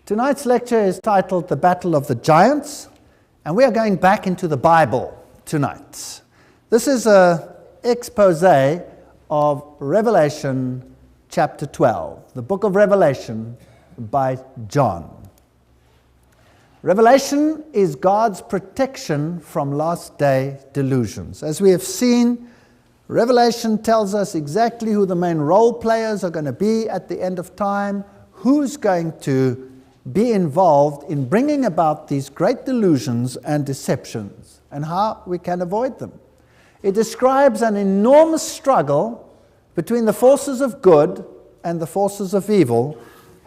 Tonight's lecture is titled The Battle of the Giants, and we are going back into the Bible tonight. This is an expose of Revelation chapter 12, the book of Revelation by John. Revelation is God's protection from last day delusions. As we have seen, Revelation tells us exactly who the main role players are going to be at the end of time, who's going to be involved in bringing about these great delusions and deceptions, and how we can avoid them. It describes an enormous struggle between the forces of good and the forces of evil,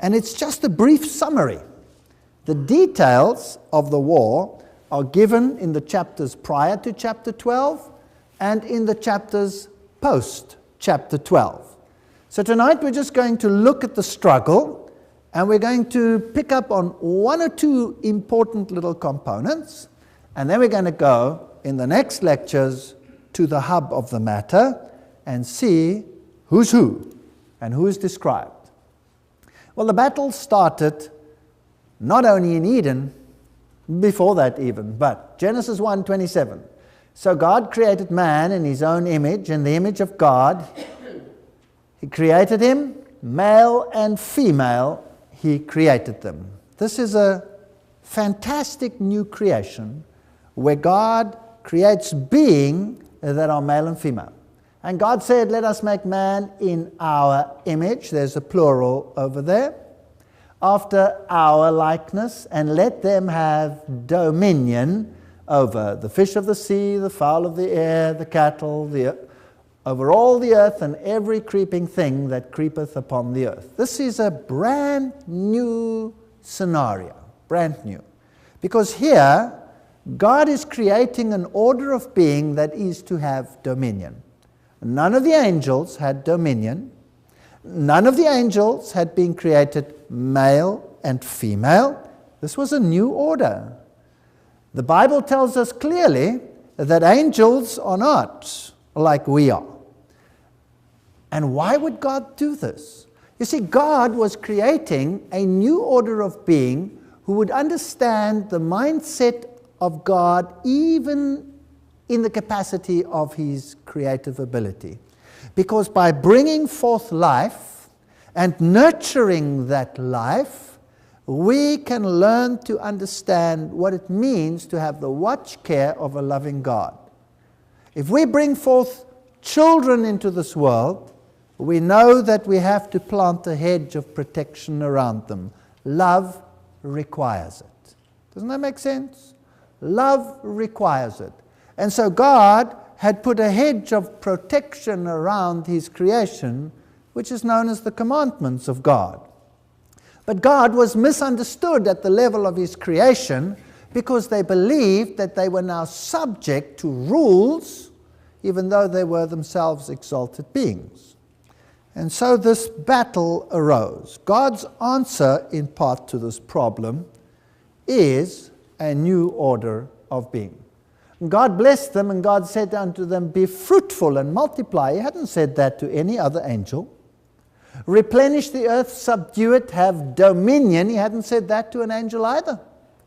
and it's just a brief summary. The details of the war are given in the chapters prior to chapter 12 and in the chapters post chapter 12. So tonight we're just going to look at the struggle, and we're going to pick up on one or two important little components, and then we're going to go in the next lectures to the hub of the matter and see who's who and who is described. Well, the battle started not only in Eden, before that even, but Genesis 1:27. So God created man in his own image, in the image of God. He created him, male and female, He created them. This is a fantastic new creation where God creates beings that are male and female. And God said, let us make man in our image. There's a plural over there. After our likeness, and let them have dominion over the fish of the sea, the fowl of the air, the cattle, over all the earth, and every creeping thing that creepeth upon the earth. This is a brand new scenario, brand new. Because here, God is creating an order of being that is to have dominion. None of the angels had dominion. None of the angels had been created male and female. This was a new order. The Bible tells us clearly that angels are not like we are. And why would God do this? You see, God was creating a new order of being who would understand the mindset of God even in the capacity of his creative ability. Because by bringing forth life and nurturing that life, we can learn to understand what it means to have the watch care of a loving God. If we bring forth children into this world, we know that we have to plant a hedge of protection around them. Love requires it. Doesn't that make sense? Love requires it. And so God had put a hedge of protection around his creation, which is known as the commandments of God. But God was misunderstood at the level of his creation because they believed that they were now subject to rules, even though they were themselves exalted beings. And so this battle arose. God's answer, in part, to this problem is a new order of being. God blessed them, and God said unto them, be fruitful and multiply. He hadn't said that to any other angel. Replenish the earth, subdue it, have dominion. He hadn't said that to an angel either.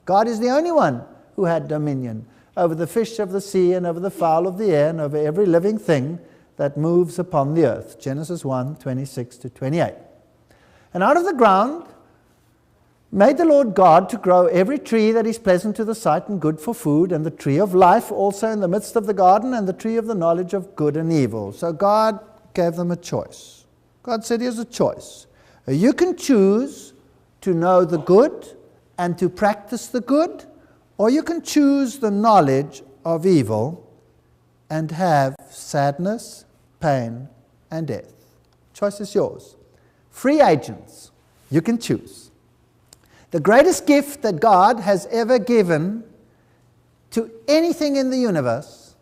God is the only one who had dominion over the fish of the sea and over the fowl of the air and over every living thing that moves upon the earth. Genesis 1:26-28. And out of the ground made the Lord God to grow every tree that is pleasant to the sight and good for food, and the tree of life also in the midst of the garden, and the tree of the knowledge of good and evil. So God gave them a choice. God said, here's a choice. You can choose to know the good and to practice the good, or you can choose the knowledge of evil and have sadness, pain, and death. Choice is yours. Free agents. You can choose. The greatest gift that God has ever given to anything in the universe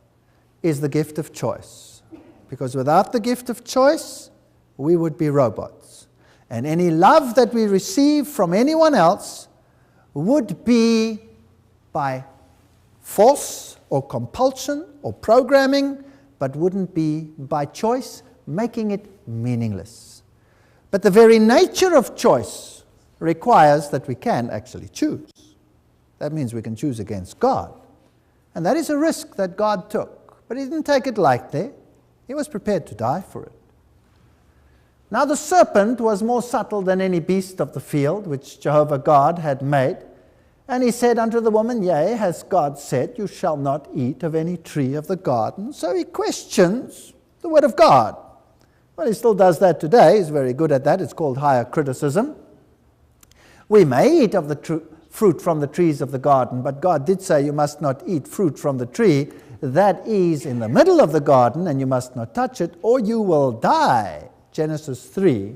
is the gift of choice. Because without the gift of choice, we would be robots. And any love that we receive from anyone else would be by force or compulsion or programming, but wouldn't be by choice, making it meaningless. But the very nature of choice requires that we can actually choose. That means we can choose against God. And that is a risk that God took. But he didn't take it lightly. He was prepared to die for it. Now the serpent was more subtle than any beast of the field which Jehovah God had made. And he said unto the woman, Yea, has God said, You shall not eat of any tree of the garden? So he questions the word of God. Well, he still does that today. He's very good at that. It's called higher criticism. We may eat of the fruit from the trees of the garden, but God did say you must not eat fruit from the tree that is in the middle of the garden, and you must not touch it, or you will die. Genesis 3,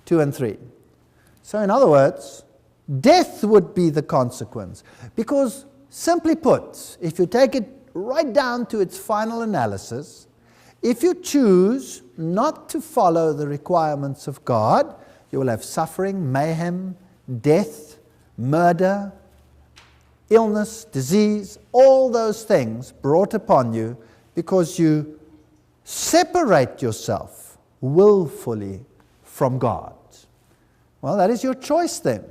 2 and 3. So in other words, death would be the consequence. Because, simply put, if you take it right down to its final analysis, if you choose not to follow the requirements of God, you will have suffering, mayhem, death, murder, illness, disease, all those things brought upon you because you separate yourself willfully from God. Well, that is your choice then.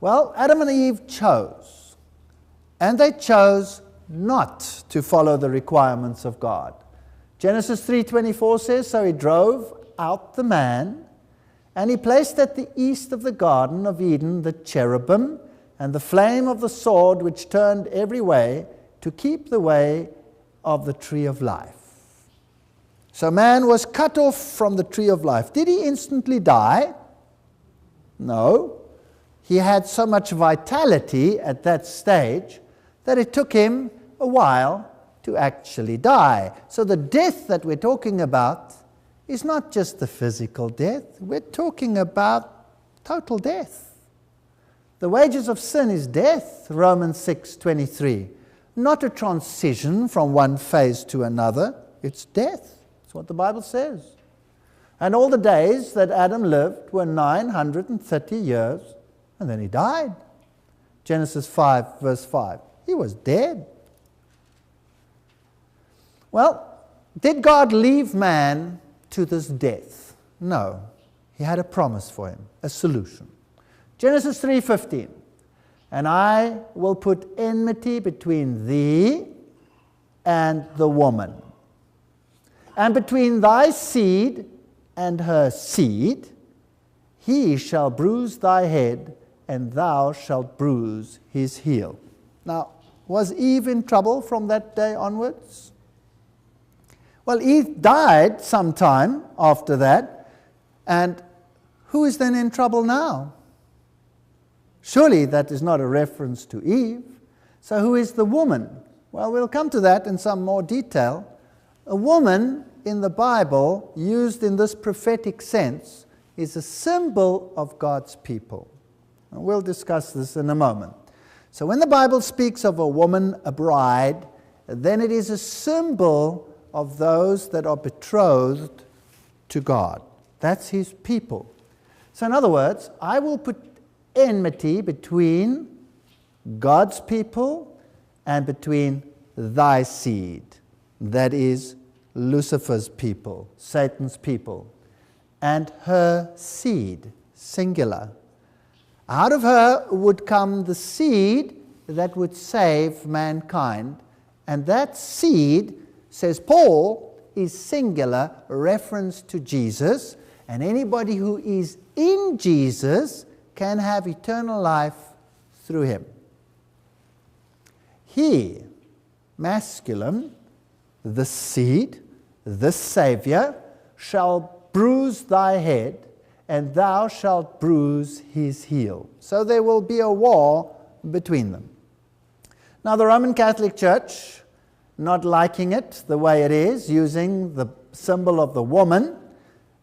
Well, Adam and Eve chose, and they chose not to follow the requirements of God. Genesis 3:24 says, So he drove out the man, and he placed at the east of the Garden of Eden the cherubim and the flame of the sword which turned every way to keep the way of the tree of life. So man was cut off from the tree of life. Did he instantly die? No. He had so much vitality at that stage that it took him a while to actually die. So the death that we're talking about is not just the physical death. We're talking about total death. The wages of sin is death, Romans 6:23. Not a transition from one phase to another. It's death. That's what the Bible says. And all the days that Adam lived were 930 years, and then he died. Genesis 5, verse 5. He was dead. Well, did God leave man to this death? No. He had a promise for him, a solution. Genesis 3:15. And I will put enmity between thee and the woman, and between thy seed and her seed. He shall bruise thy head, and thou shalt bruise his heel. Now, was Eve in trouble from that day onwards? Well, Eve died sometime after that, and who is then in trouble now? Surely that is not a reference to Eve. So who is the woman? Well, we'll come to that in some more detail. A woman in the Bible, used in this prophetic sense, is a symbol of God's people. And we'll discuss this in a moment. So when the Bible speaks of a woman, a bride, then it is a symbol of those that are betrothed to God. That's his people. So in other words, I will put enmity between God's people and between thy seed, that is Lucifer's people, Satan's people, and her seed, singular. Out of her would come the seed that would save mankind, and that seed, says Paul, is singular, reference to Jesus, and anybody who is in Jesus can have eternal life through him. He, masculine, the seed, the Savior, shall bruise thy head, and thou shalt bruise his heel. So there will be a war between them. Now the Roman Catholic Church, not liking it the way it is, using the symbol of the woman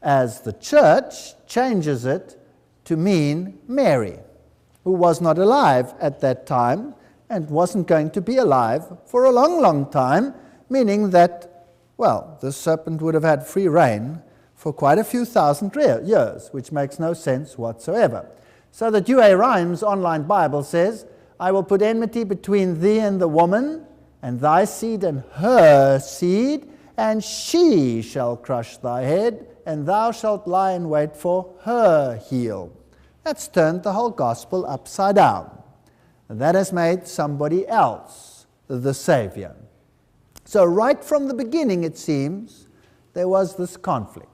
as the church, changes it to mean Mary, who was not alive at that time and wasn't going to be alive for a long, long time, meaning that, well, the serpent would have had free reign for quite a few thousand years, which makes no sense whatsoever. So the Douay Rhymes online Bible says, I will put enmity between thee and the woman, and thy seed and her seed, and she shall crush thy head, and thou shalt lie in wait for her heel. That's turned the whole gospel upside down. And that has made somebody else the Savior. So right from the beginning, it seems, there was this conflict.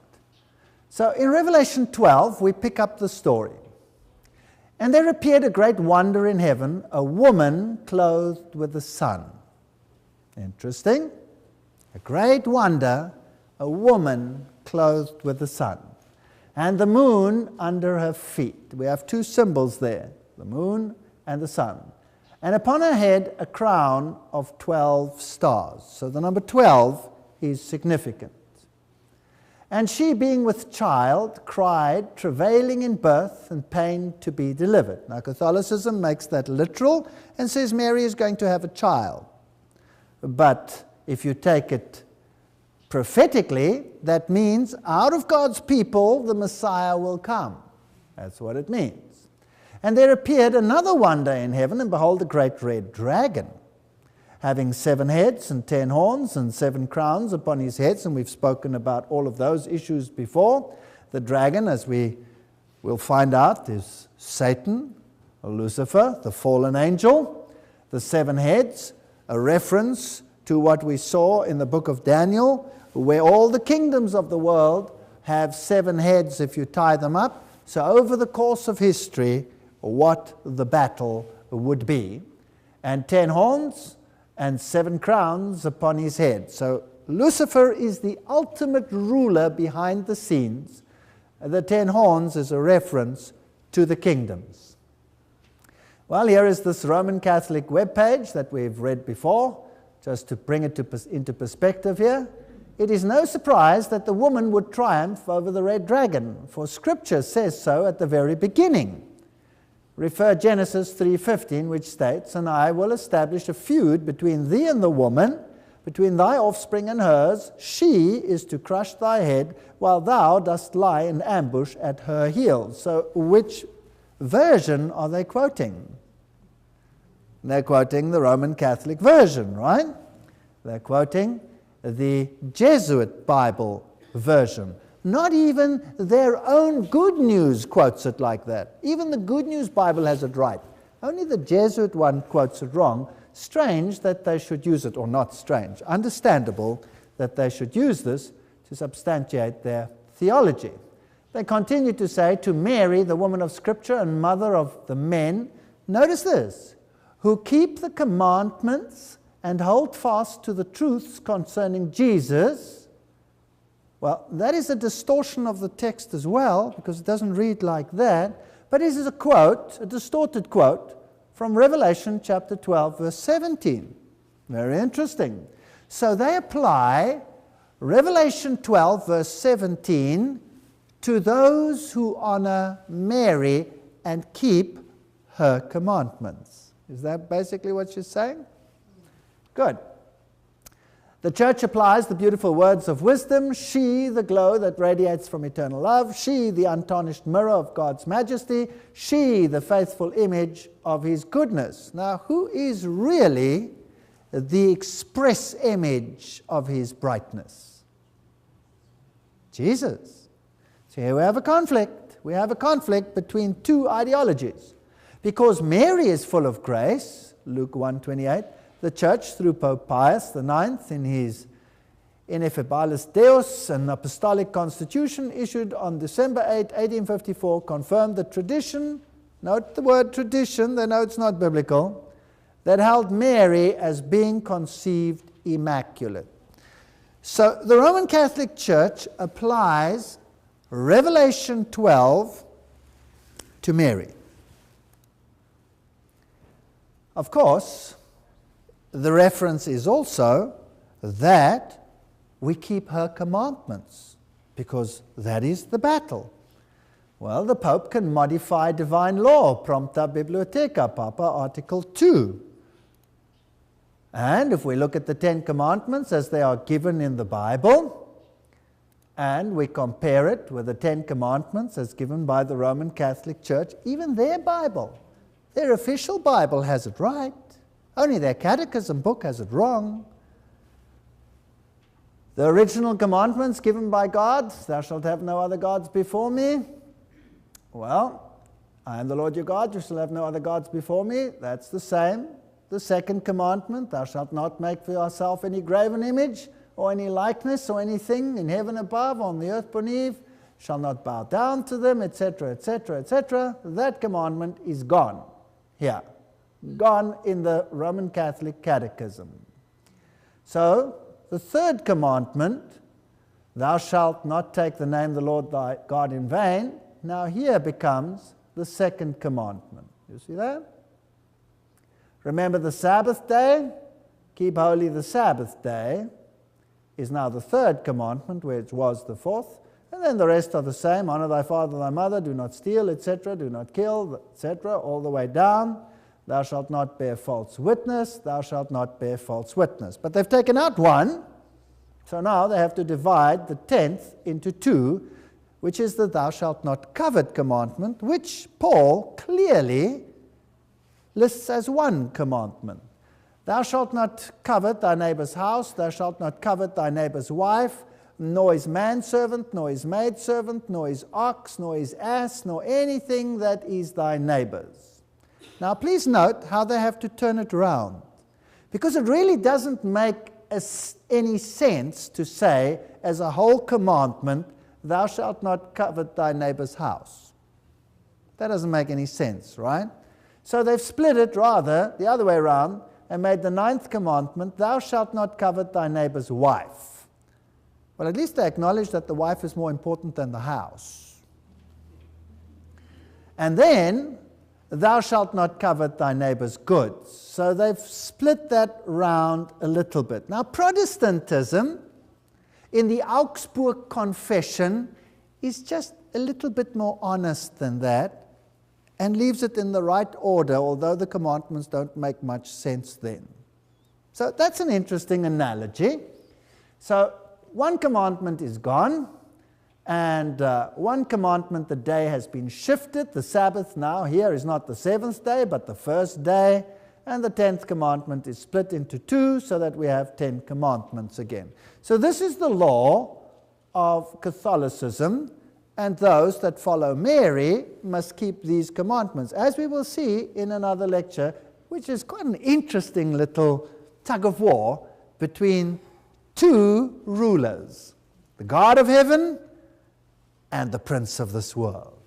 So in Revelation 12, we pick up the story. And there appeared a great wonder in heaven, a woman clothed with the sun. Interesting. A great wonder, a woman clothed with the sun. And the moon under her feet. We have two symbols there, the moon and the sun. And upon her head a crown of 12 stars. So the number 12 is significant. And she, being with child, cried, travailing in birth and pain to be delivered. Now Catholicism makes that literal and says Mary is going to have a child. But if you take it prophetically, that means out of God's people the Messiah will come. That's what it means. And there appeared another wonder in heaven, and behold, a great red dragon, having 7 heads and 10 horns and 7 crowns upon his heads. And we've spoken about all of those issues before. The dragon, as we will find out, is Satan, or Lucifer, the fallen angel. The 7 heads, a reference to what we saw in the book of Daniel, where all the kingdoms of the world have 7 heads if you tie them up. So over the course of history, what the battle would be. And 10 horns and 7 crowns upon his head. So Lucifer is the ultimate ruler behind the scenes. The 10 horns is a reference to the kingdoms. Well, here is this Roman Catholic webpage that we've read before, just to bring it into perspective here. It is no surprise that the woman would triumph over the red dragon, for Scripture says so at the very beginning. Refer Genesis 3:15, which states, "And I will establish a feud between thee and the woman, between thy offspring and hers. She is to crush thy head, while thou dost lie in ambush at her heels." So which version are they quoting? They're quoting the Roman Catholic version, right? They're quoting the Jesuit Bible version. Not even their own Good News quotes it like that. Even the Good News Bible has it right. Only the Jesuit one quotes it wrong. Strange that they should use it, or not strange, understandable that they should use this to substantiate their theology. They continue to say, to Mary, the woman of Scripture and mother of the men, notice this, who keep the commandments and hold fast to the truths concerning Jesus. Well, that is a distortion of the text as well, because it doesn't read like that. But it is a quote, a distorted quote, from Revelation chapter 12, verse 17. Very interesting. So they apply Revelation 12, verse 17, to those who honor Mary and keep her commandments. Is that basically what she's saying? Good. The church applies the beautiful words of wisdom. She, the glow that radiates from eternal love. She, the untarnished mirror of God's majesty. She, the faithful image of his goodness. Now, who is really the express image of his brightness? Jesus. So here we have a conflict. We have a conflict between two ideologies. Because Mary is full of grace, Luke 1:28, the Church, through Pope Pius IX, in his Ineffabilis Deus, an apostolic constitution issued on December 8, 1854, confirmed the tradition, note the word tradition, they know it's not biblical, that held Mary as being conceived immaculate. So the Roman Catholic Church applies Revelation 12 to Mary. Of course, the reference is also that we keep her commandments, because that is the battle. Well, the Pope can modify divine law, Prompta Bibliotheca, Papa, Article 2. And if we look at the 10 Commandments as they are given in the Bible, and we compare it with the 10 Commandments as given by the Roman Catholic Church, even their Bible, their official Bible has it right. Only their catechism book has it wrong. The original commandments given by God, thou shalt have no other gods before me. Well, I am the Lord your God, you shall have no other gods before me. That's the same. The second commandment, thou shalt not make for yourself any graven image or any likeness or anything in heaven above, on the earth beneath, shall not bow down to them, etc., etc., etc. That commandment is gone here. Gone in the Roman Catholic Catechism. So, the third commandment, thou shalt not take the name of the Lord thy God in vain, now here becomes the second commandment. You see that? Remember the Sabbath day, keep holy the Sabbath day, is now the third commandment, which was the fourth. And then the rest are the same. Honor thy father, thy mother, do not steal, etc., do not kill, etc., all the way down. Thou shalt not bear false witness, thou shalt not bear false witness. But they've taken out one, so now they have to divide the 10th into two, which is the thou shalt not covet commandment, which Paul clearly lists as one commandment. Thou shalt not covet thy neighbor's house, thou shalt not covet thy neighbor's wife, nor his manservant, nor his maidservant, nor his ox, nor his ass, nor anything that is thy neighbor's. Now please note how they have to turn it around, because it really doesn't make any sense to say as a whole commandment, thou shalt not covet thy neighbor's house. That doesn't make any sense, right? So they've split it rather the other way around and made the 9th commandment, thou shalt not covet thy neighbor's wife. Well, at least they acknowledge that the wife is more important than the house. And then, thou shalt not covet thy neighbor's goods. So they've split that round a little bit. Now, Protestantism, in the Augsburg Confession, is just a little bit more honest than that, and leaves it in the right order, although the commandments don't make much sense then. So that's an interesting analogy. So one commandment is gone, and one commandment, the day has been shifted. The Sabbath now here is not the 7th day, but the first day, and the 10th commandment is split into two, so that we have 10 commandments again. So this is the law of Catholicism, and those that follow Mary must keep these commandments, as we will see in another lecture, which is quite an interesting little tug of war between two rulers, the God of heaven and the prince of this world.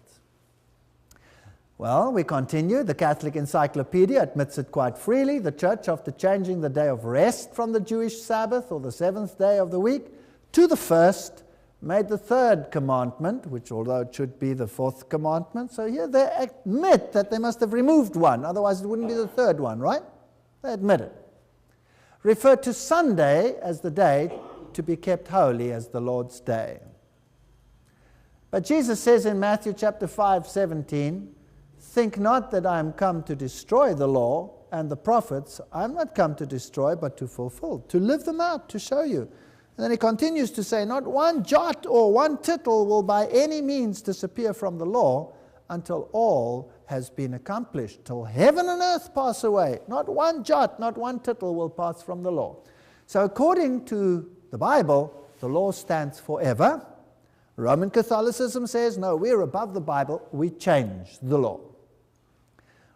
Well, we continue. The Catholic Encyclopedia admits it quite freely. The Church, after changing the day of rest from the Jewish Sabbath, or the 7th day of the week, to the first, made the 3rd commandment, which although it should be the 4th commandment, so here they admit that they must have removed one, otherwise it wouldn't be the 3rd one, right? They admit it. Referred to Sunday as the day to be kept holy as the Lord's day. But Jesus says in Matthew chapter 5:17, think not that I am come to destroy the law and the prophets. I am not come to destroy, but to fulfill, to live them out, to show you. And then he continues to say, not one jot or one tittle will by any means disappear from the law until all has been accomplished, till heaven and earth pass away. Not one jot, not one tittle will pass from the law. So according to the Bible, the law stands forever. Roman Catholicism says, no, we're above the Bible, we change the law.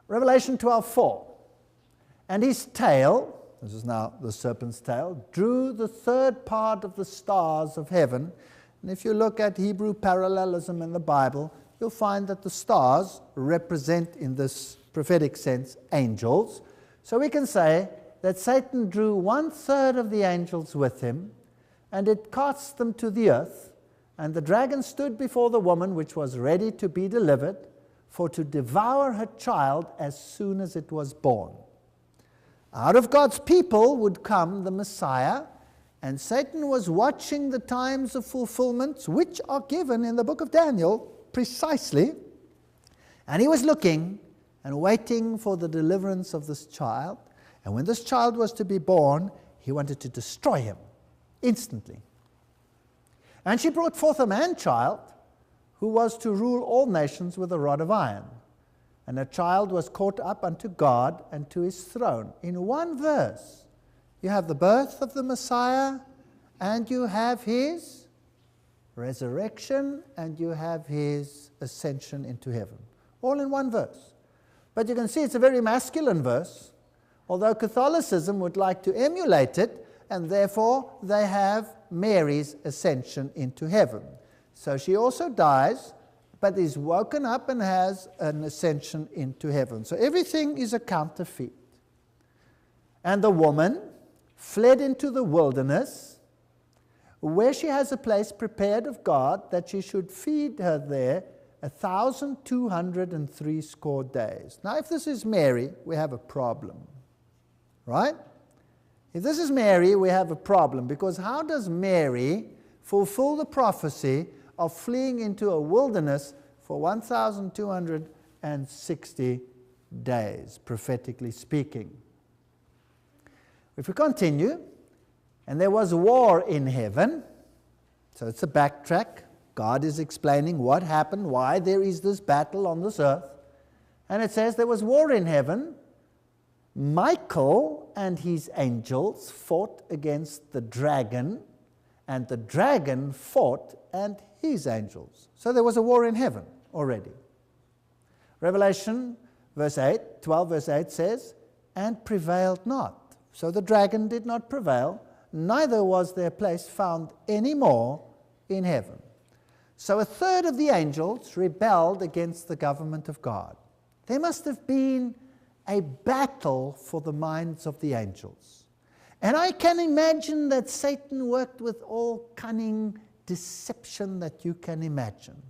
Revelation 12:4, and his tail, this is now the serpent's tail, drew the 3rd part of the stars of heaven. And if you look at Hebrew parallelism in the Bible, you'll find that the stars represent, in this prophetic sense, angels. So we can say that Satan drew 1/3 of the angels with him, and it cast them to the earth. And the dragon stood before the woman, which was ready to be delivered, for to devour her child as soon as it was born. Out of God's people would come the Messiah, and Satan was watching the times of fulfillment, which are given in the book of Daniel precisely, and he was looking and waiting for the deliverance of this child. And when this child was to be born, he wanted to destroy him instantly. And she brought forth a man-child who was to rule all nations with a rod of iron. And a child was caught up unto God and to his throne. In one verse, you have the birth of the Messiah, and you have his resurrection, and you have his ascension into heaven. all in one verse. But you can see it's a very masculine verse, although Catholicism would like to emulate it, and therefore they have Mary's ascension into heaven. So she also dies, but is woken up and has an ascension into heaven. So everything is a counterfeit. And the woman fled into the wilderness, where she has a place prepared of God that she should feed her there 1,260 days. Now, if this is Mary, we have a problem, right? If this is Mary, we have a problem, because how does Mary fulfill the prophecy of fleeing into a wilderness for 1,260 days, prophetically speaking? If we continue, and there was war in heaven, so it's a backtrack. God is explaining what happened, why there is this battle on this earth. And it says there was war in heaven. Michael and his angels fought against the dragon, and the dragon fought and his angels. So there was a war in heaven already. Revelation 12 verse 8 says, and prevailed not. So the dragon did not prevail, neither was their place found any more in heaven. So a third of the angels rebelled against the government of God. There must have been a battle for the minds of the angels. And I can imagine that Satan worked with all cunning deception that you can imagine.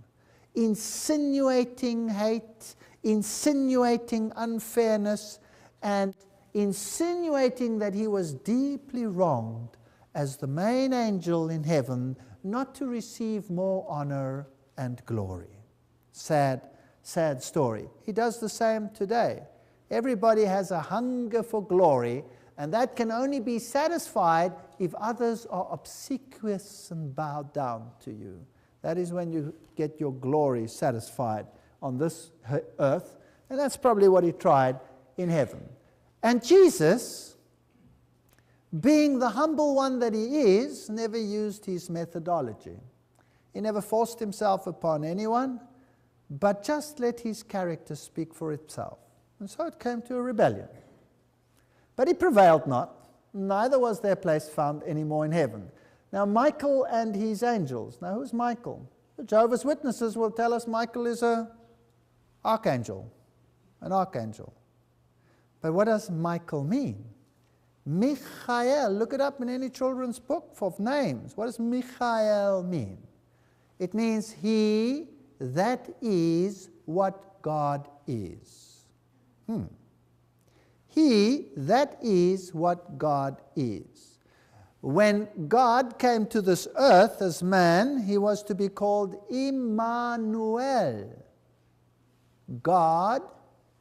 Insinuating hate, insinuating unfairness, and insinuating that he was deeply wronged as the main angel in heaven, not to receive more honor and glory. Sad, sad story. He does the same today. Everybody has a hunger for glory, and that can only be satisfied if others are obsequious and bow down to you. That is when you get your glory satisfied on this earth, and that's probably what he tried in heaven. And Jesus, being the humble one that he is, never used his methodology. He never forced himself upon anyone, but just let his character speak for itself. And so it came to a rebellion. But he prevailed not, neither was their place found any more in heaven. Now Michael and his angels. Now who's Michael? The Jehovah's Witnesses will tell us Michael is an archangel. But what does Michael mean? Michael, look it up in any children's book of names. What does Michael mean? It means he that is what God is. He that is what God is. When God came to this earth as man, he was to be called Immanuel, God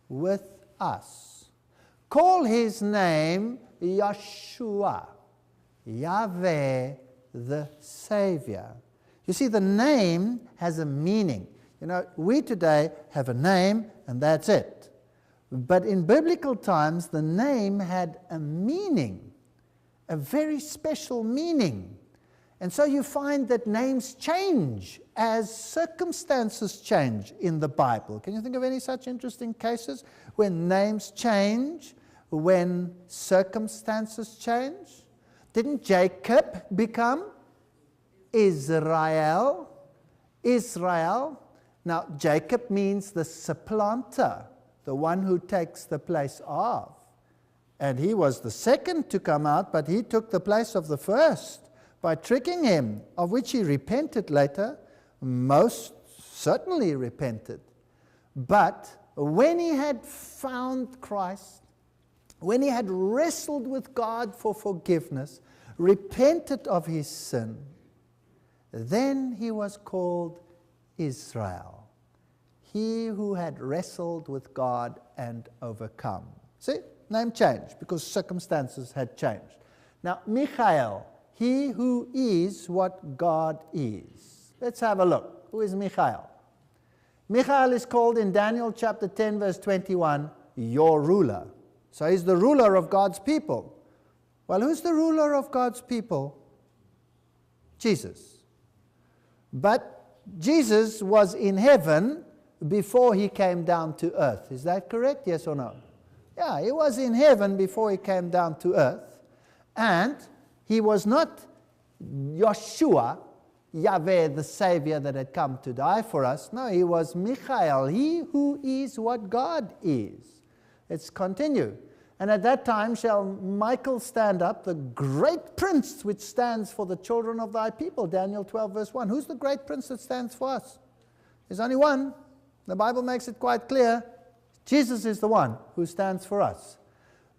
with us. Call his name Yeshua, Yahweh the Savior. You see, the name has a meaning. You know, we today have a name and that's it. But in biblical times, the name had a meaning, a very special meaning. And so you find that names change as circumstances change in the Bible. Can you think of any such interesting cases when names change, when circumstances change? Didn't Jacob become Israel? Israel. Now, Jacob means the supplanter, the one who takes the place of. And he was the second to come out, but he took the place of the first by tricking him, of which he repented later, most certainly repented. But when he had found Christ, when he had wrestled with God for forgiveness, repented of his sin, then he was called Israel. He who had wrestled with God and overcome. See, name changed because circumstances had changed. Now, Michael, he who is what God is. Let's have a look. Who is Michael? Michael is called in Daniel chapter 10 verse 21, your ruler. So he's the ruler of God's people. Well, who's the ruler of God's people? Jesus. But Jesus was in heaven before he came down to earth. Is that correct? Yes or no? Yeah, he was in heaven before he came down to earth. And he was not Yeshua, Yahweh, the Savior that had come to die for us. No, he was Michael, he who is what God is. Let's continue. And at that time shall Michael stand up, the great prince which stands for the children of thy people. Daniel 12 verse 1. Who's the great prince that stands for us? There's only one. The Bible makes it quite clear. Jesus is the one who stands for us.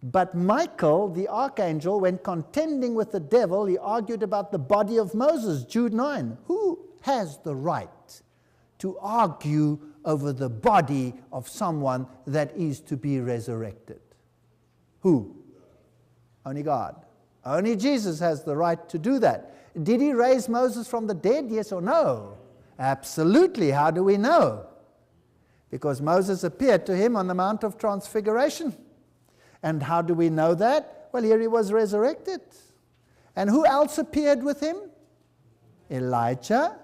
But Michael, the archangel, when contending with the devil, he argued about the body of Moses, Jude 9. Who has the right to argue over the body of someone that is to be resurrected? Who? Only God. Only Jesus has the right to do that. Did he raise Moses from the dead? Yes or no? Absolutely. How do we know? Because Moses appeared to him on the Mount of Transfiguration. And how do we know that? Well, here he was resurrected. And who else appeared with him? Elijah.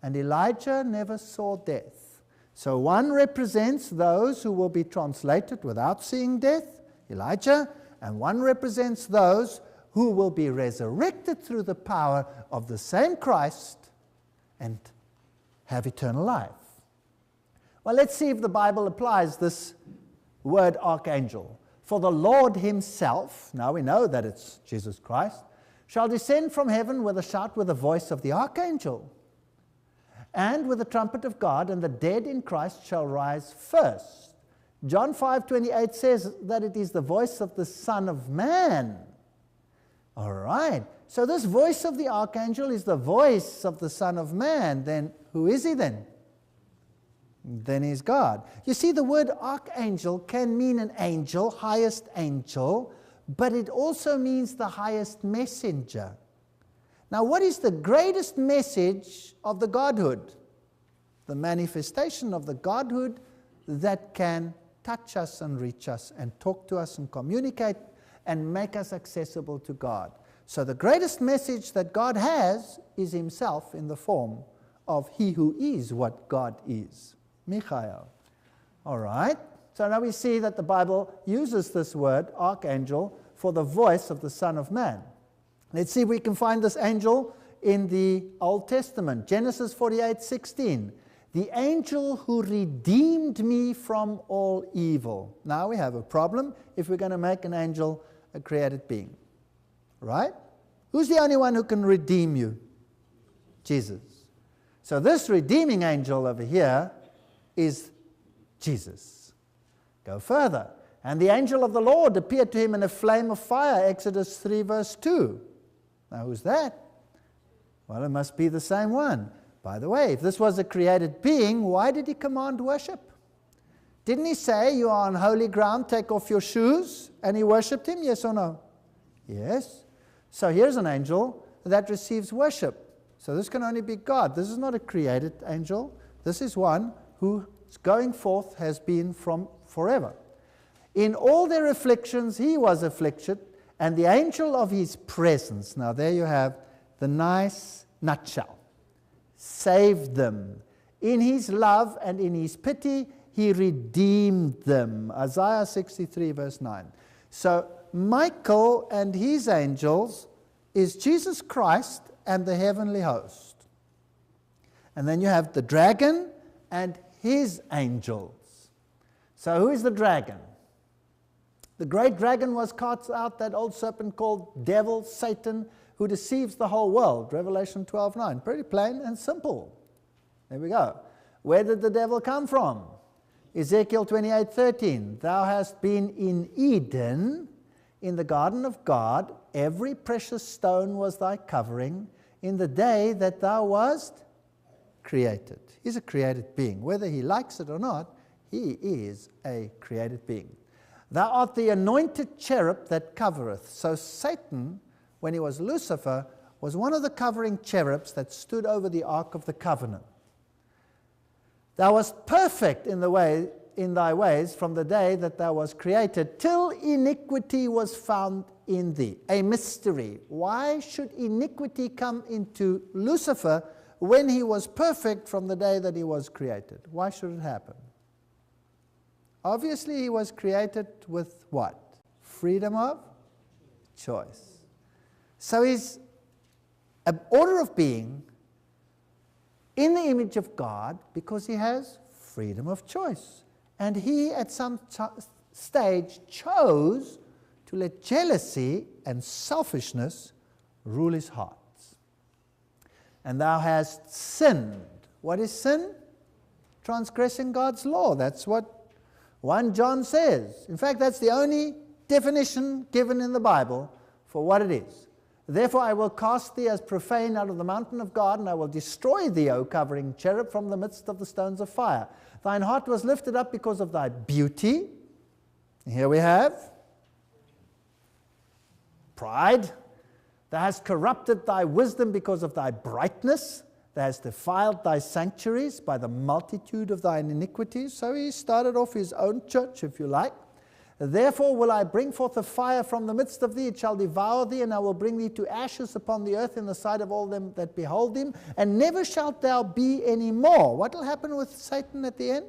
And Elijah never saw death. So one represents those who will be translated without seeing death, Elijah, and one represents those who will be resurrected through the power of the same Christ and have eternal life. Well, let's see if the Bible applies this word archangel. For the Lord himself, now we know that it's Jesus Christ, shall descend from heaven with a shout, with the voice of the archangel, and with the trumpet of God, and the dead in Christ shall rise first. John 5:28 says that it is the voice of the Son of Man. All right. So this voice of the archangel is the voice of the Son of Man. Then who is he then? Then he's God. You see, the word archangel can mean an angel, highest angel, but it also means the highest messenger. Now, what is the greatest message of the Godhood? The manifestation of the Godhood that can touch us and reach us and talk to us and communicate and make us accessible to God. So the greatest message that God has is himself in the form of he who is what God is. Michael. All right. So now we see that the Bible uses this word, archangel, for the voice of the Son of Man. Let's see if we can find this angel in the Old Testament. Genesis 48:16. The angel who redeemed me from all evil. Now we have a problem if we're going to make an angel a created being. Right? Who's the only one who can redeem you? Jesus. So this redeeming angel over here is Jesus. Go further. And the angel of the Lord appeared to him in a flame of fire, Exodus 3 verse 2. Now who's that? Well, it must be the same one. By the way, if this was a created being, why did he command worship? Didn't he say, you are on holy ground, take off your shoes? And he worshipped him, yes or no? Yes. So here's an angel that receives worship. So this can only be God. This is not a created angel. This is one whose going forth has been from forever. In all their afflictions he was afflicted, and the angel of his presence, now there you have the nice nutshell, saved them. In his love and in his pity he redeemed them. Isaiah 63 verse 9. So Michael and his angels is Jesus Christ and the heavenly host. And then you have the dragon and his angels. So who is the dragon? The great dragon was cast out, that old serpent called devil, Satan, who deceives the whole world. Revelation 12:9. Pretty plain and simple. There we go. Where did the devil come from? Ezekiel 28:13. Thou hast been in Eden, in the garden of God. Every precious stone was thy covering in the day that thou wast created. He's a created being. Whether he likes it or not, he is a created being. Thou art the anointed cherub that covereth. So Satan, when he was Lucifer, was one of the covering cherubs that stood over the Ark of the Covenant. Thou wast perfect in thy ways from the day that thou wast created, till iniquity was found in thee. A mystery. Why should iniquity come into Lucifer when he was perfect from the day that he was created? Why should it happen? Obviously, he was created with what? Freedom of choice. So he's an order of being in the image of God because he has freedom of choice. And he, at some stage, chose to let jealousy and selfishness rule his heart. And thou hast sinned. What is sin? Transgressing God's law. That's what 1 John says. In fact, that's the only definition given in the Bible for what it is. Therefore I will cast thee as profane out of the mountain of God, and I will destroy thee, O covering cherub, from the midst of the stones of fire. Thine heart was lifted up because of thy beauty. Here we have pride. Thou hast corrupted thy wisdom because of thy brightness. Thou hast defiled thy sanctuaries by the multitude of thine iniquities. So he started off his own church, if you like. Therefore will I bring forth a fire from the midst of thee, it shall devour thee, and I will bring thee to ashes upon the earth in the sight of all them that behold him, and never shalt thou be any more. What will happen with Satan at the end?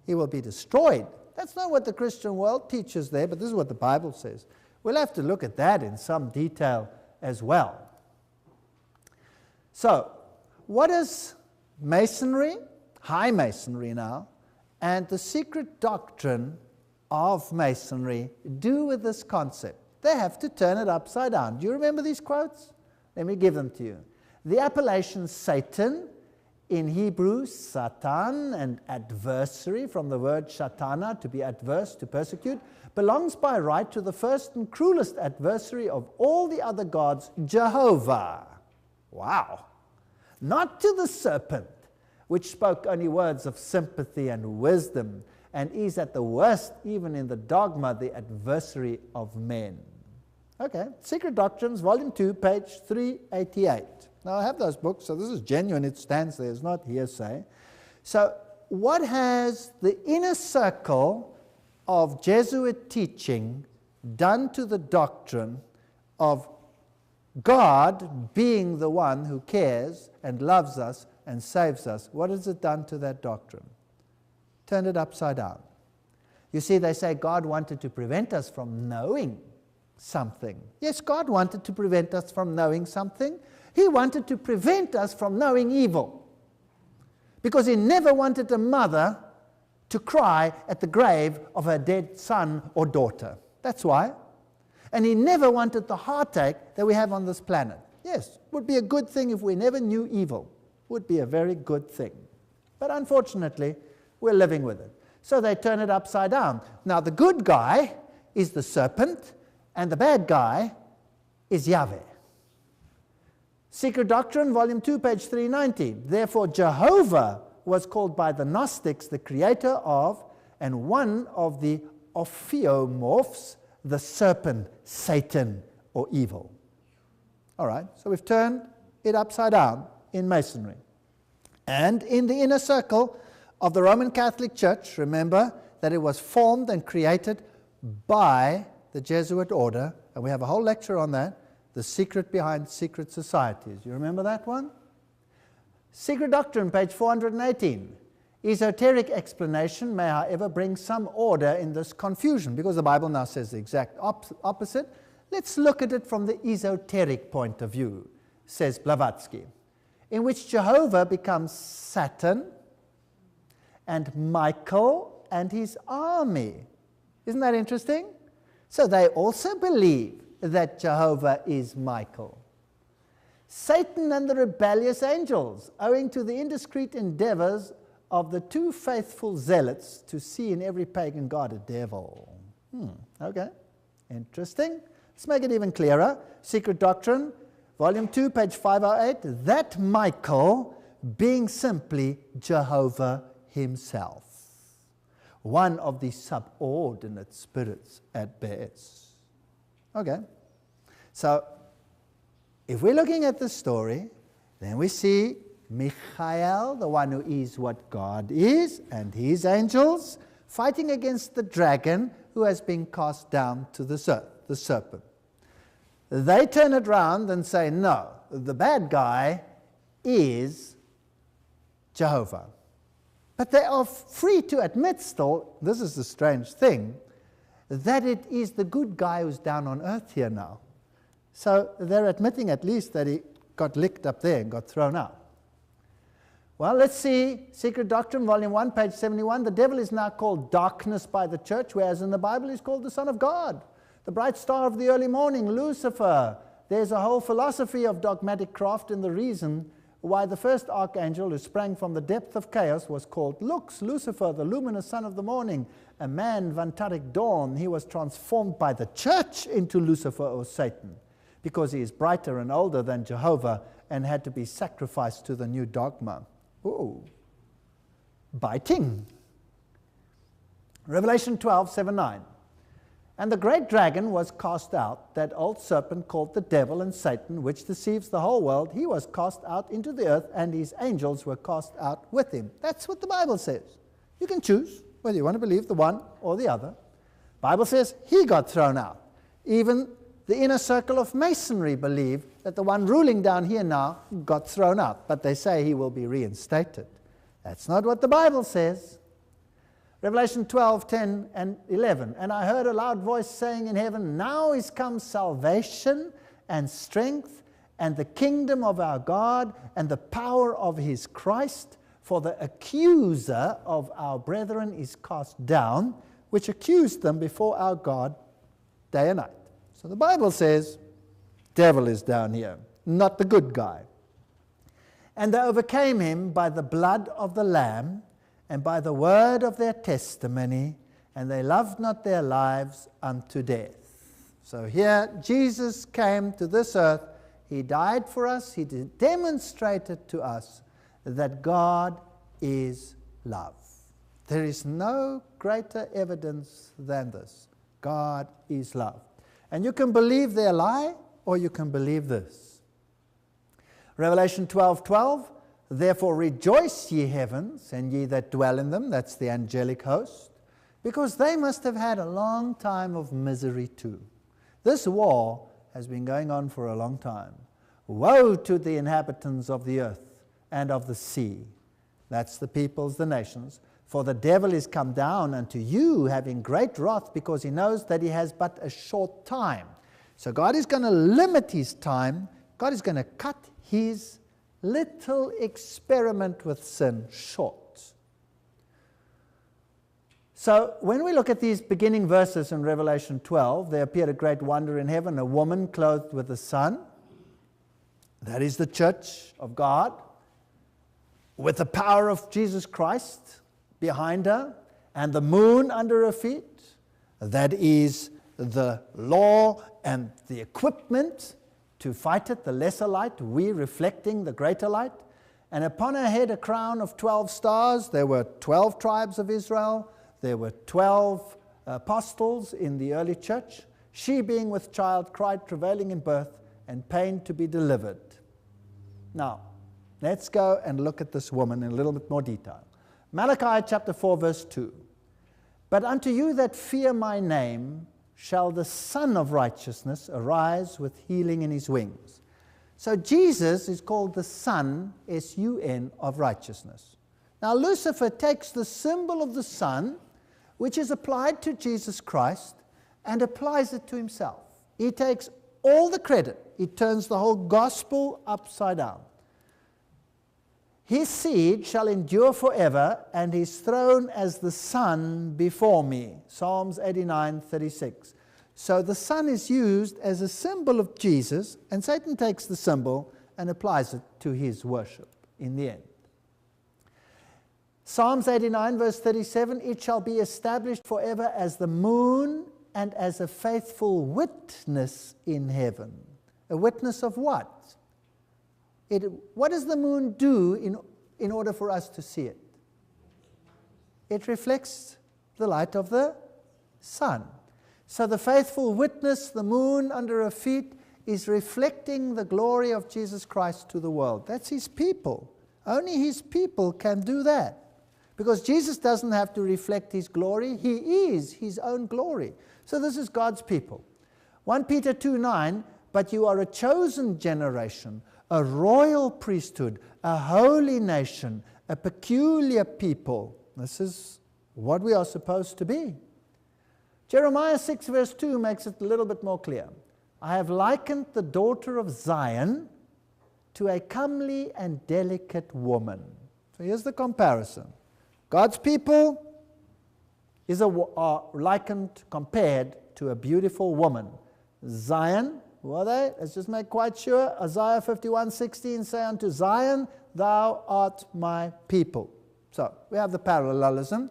He will be destroyed. That's not what the Christian world teaches there, but this is what the Bible says. We'll have to look at that in some detail as well. So, what is Masonry, high Masonry now, and the secret doctrine of Masonry do with this concept? They have to turn it upside down. Do you remember these quotes? Let me give them to you. The appellation Satan, in Hebrew, Satan, and adversary, from the word shatana, to be adverse, to persecute, belongs by right to the first and cruelest adversary of all the other gods, Jehovah. Wow. Not to the serpent, which spoke only words of sympathy and wisdom, and is at the worst, even in the dogma, the adversary of men. Okay, Secret Doctrines, Volume 2, page 388. Now, I have those books, so this is genuine. It stands there. It's not hearsay. So, what has the inner circle of Jesuit teaching done to the doctrine of God being the one who cares and loves us and saves us? What has it done to that doctrine? Turned it upside down. You see, they say God wanted to prevent us from knowing something. Yes, God wanted to prevent us from knowing something. He wanted to prevent us from knowing evil. Because he never wanted a mother to cry at the grave of her dead son or daughter. That's why. And he never wanted the heartache that we have on this planet. Yes, it would be a good thing if we never knew evil. It would be a very good thing. But unfortunately, we're living with it. So they turn it upside down. Now, the good guy is the serpent, and the bad guy is Yahweh. Secret Doctrine, Volume 2, page 390. Therefore, Jehovah was called by the Gnostics the creator of, and one of the ophiomorphs, the serpent, Satan, or evil. All right, so we've turned it upside down in Masonry. And in the inner circle of the Roman Catholic Church, remember that it was formed and created by the Jesuit order, and we have a whole lecture on that, the secret behind secret societies. You remember that one? Secret Doctrine, page 418. Esoteric explanation may, however, bring some order in this confusion, because the Bible now says the exact opposite. Let's look at it from the esoteric point of view, says Blavatsky, in which Jehovah becomes Satan and Michael and his army. Isn't that interesting? So they also believe that Jehovah is Michael. Satan and the rebellious angels, owing to the indiscreet endeavors of the too faithful zealots to see in every pagan god a devil. Okay, interesting. Let's make it even clearer. Secret Doctrine, Volume 2, page 508. That Michael being simply Jehovah himself, one of the subordinate spirits at best. Okay, so if we're looking at the story, then we see Michael, the one who is what God is, and his angels fighting against the dragon who has been cast down to the serpent. They turn it around and say, no, the bad guy is Jehovah. But they are free to admit still, this is the strange thing, that it is the good guy who's down on earth here now. So they're admitting at least that he got licked up there and got thrown out. Well, let's see Secret Doctrine, Volume 1, page 71. The devil is now called darkness by the church, whereas in the Bible he's called the Son of God. The bright star of the early morning, Lucifer. There's a whole philosophy of dogmatic craft in the reason why the first archangel who sprang from the depth of chaos was called Lux, Lucifer, the luminous son of the morning, a man vantatic dawn. He was transformed by the church into Lucifer or Satan because he is brighter and older than Jehovah and had to be sacrificed to the new dogma. Ooh, biting. Revelation 12, 7, 9. And the great dragon was cast out, that old serpent called the devil and Satan, which deceives the whole world. He was cast out into the earth, and his angels were cast out with him. That's what the Bible says. You can choose whether you want to believe the one or the other. The Bible says he got thrown out. Even the inner circle of Masonry believe that the one ruling down here now got thrown out, but they say he will be reinstated. That's not what the Bible says. Revelation 12, 10 and 11. And I heard a loud voice saying in heaven, now is come salvation and strength and the kingdom of our God and the power of his Christ, for the accuser of our brethren is cast down, which accused them before our God day and night. So the Bible says, devil is down here, not the good guy. And they overcame him by the blood of the Lamb and by the word of their testimony, and they loved not their lives unto death. So here, Jesus came to this earth. He died for us. He demonstrated to us that God is love. There is no greater evidence than this. God is love. And you can believe their lie, or you can believe this. Revelation 12, 12. Therefore rejoice, ye heavens, and ye that dwell in them, that's the angelic host, because they must have had a long time of misery too. This war has been going on for a long time. Woe to the inhabitants of the earth and of the sea. That's the peoples, the nations. For the devil is come down unto you, having great wrath, because he knows that he has but a short time. So God is going to limit his time. God is going to cut his little experiment with sin short. So when we look at these beginning verses in Revelation 12, there appeared a great wonder in heaven, a woman clothed with the sun. That is the church of God, with the power of Jesus Christ behind her, and the moon under her feet. That is the law and the equipment to fight it, the lesser light, we reflecting the greater light. And upon her head a crown of 12 stars. There were 12 tribes of Israel. There were 12 apostles in the early church. She, being with child, cried, travailing in birth, and pain to be delivered. Now, let's go and look at this woman in a little bit more detail. Malachi chapter 4, verse 2. But unto you that fear my name shall the Son of Righteousness arise with healing in his wings. So Jesus is called the Son, S-U-N, of righteousness. Now Lucifer takes the symbol of the sun, which is applied to Jesus Christ, and applies it to himself. He takes all the credit. He turns the whole gospel upside down. His seed shall endure forever, and his throne as the sun before me. Psalms 89, 36. So the sun is used as a symbol of Jesus, and Satan takes the symbol and applies it to his worship in the end. Psalms 89, verse 37, it shall be established forever as the moon and as a faithful witness in heaven. A witness of what? What does the moon do in order for us to see it? It reflects the light of the sun. So the faithful witness, the moon under her feet, is reflecting the glory of Jesus Christ to the world. That's his people. Only his people can do that. Because Jesus doesn't have to reflect his glory. He is his own glory. So this is God's people. 1 Peter 2:9, but you are a chosen generation, a royal priesthood, a holy nation, a peculiar people. This is what we are supposed to be. Jeremiah 6 verse 2 makes it a little bit more clear. I have likened the daughter of Zion to a comely and delicate woman. So here's the comparison. God's people are likened, compared to a beautiful woman. Zion, who are they? Let's just make quite sure. Isaiah 51:16, say unto Zion, thou art my people. So we have the parallelism.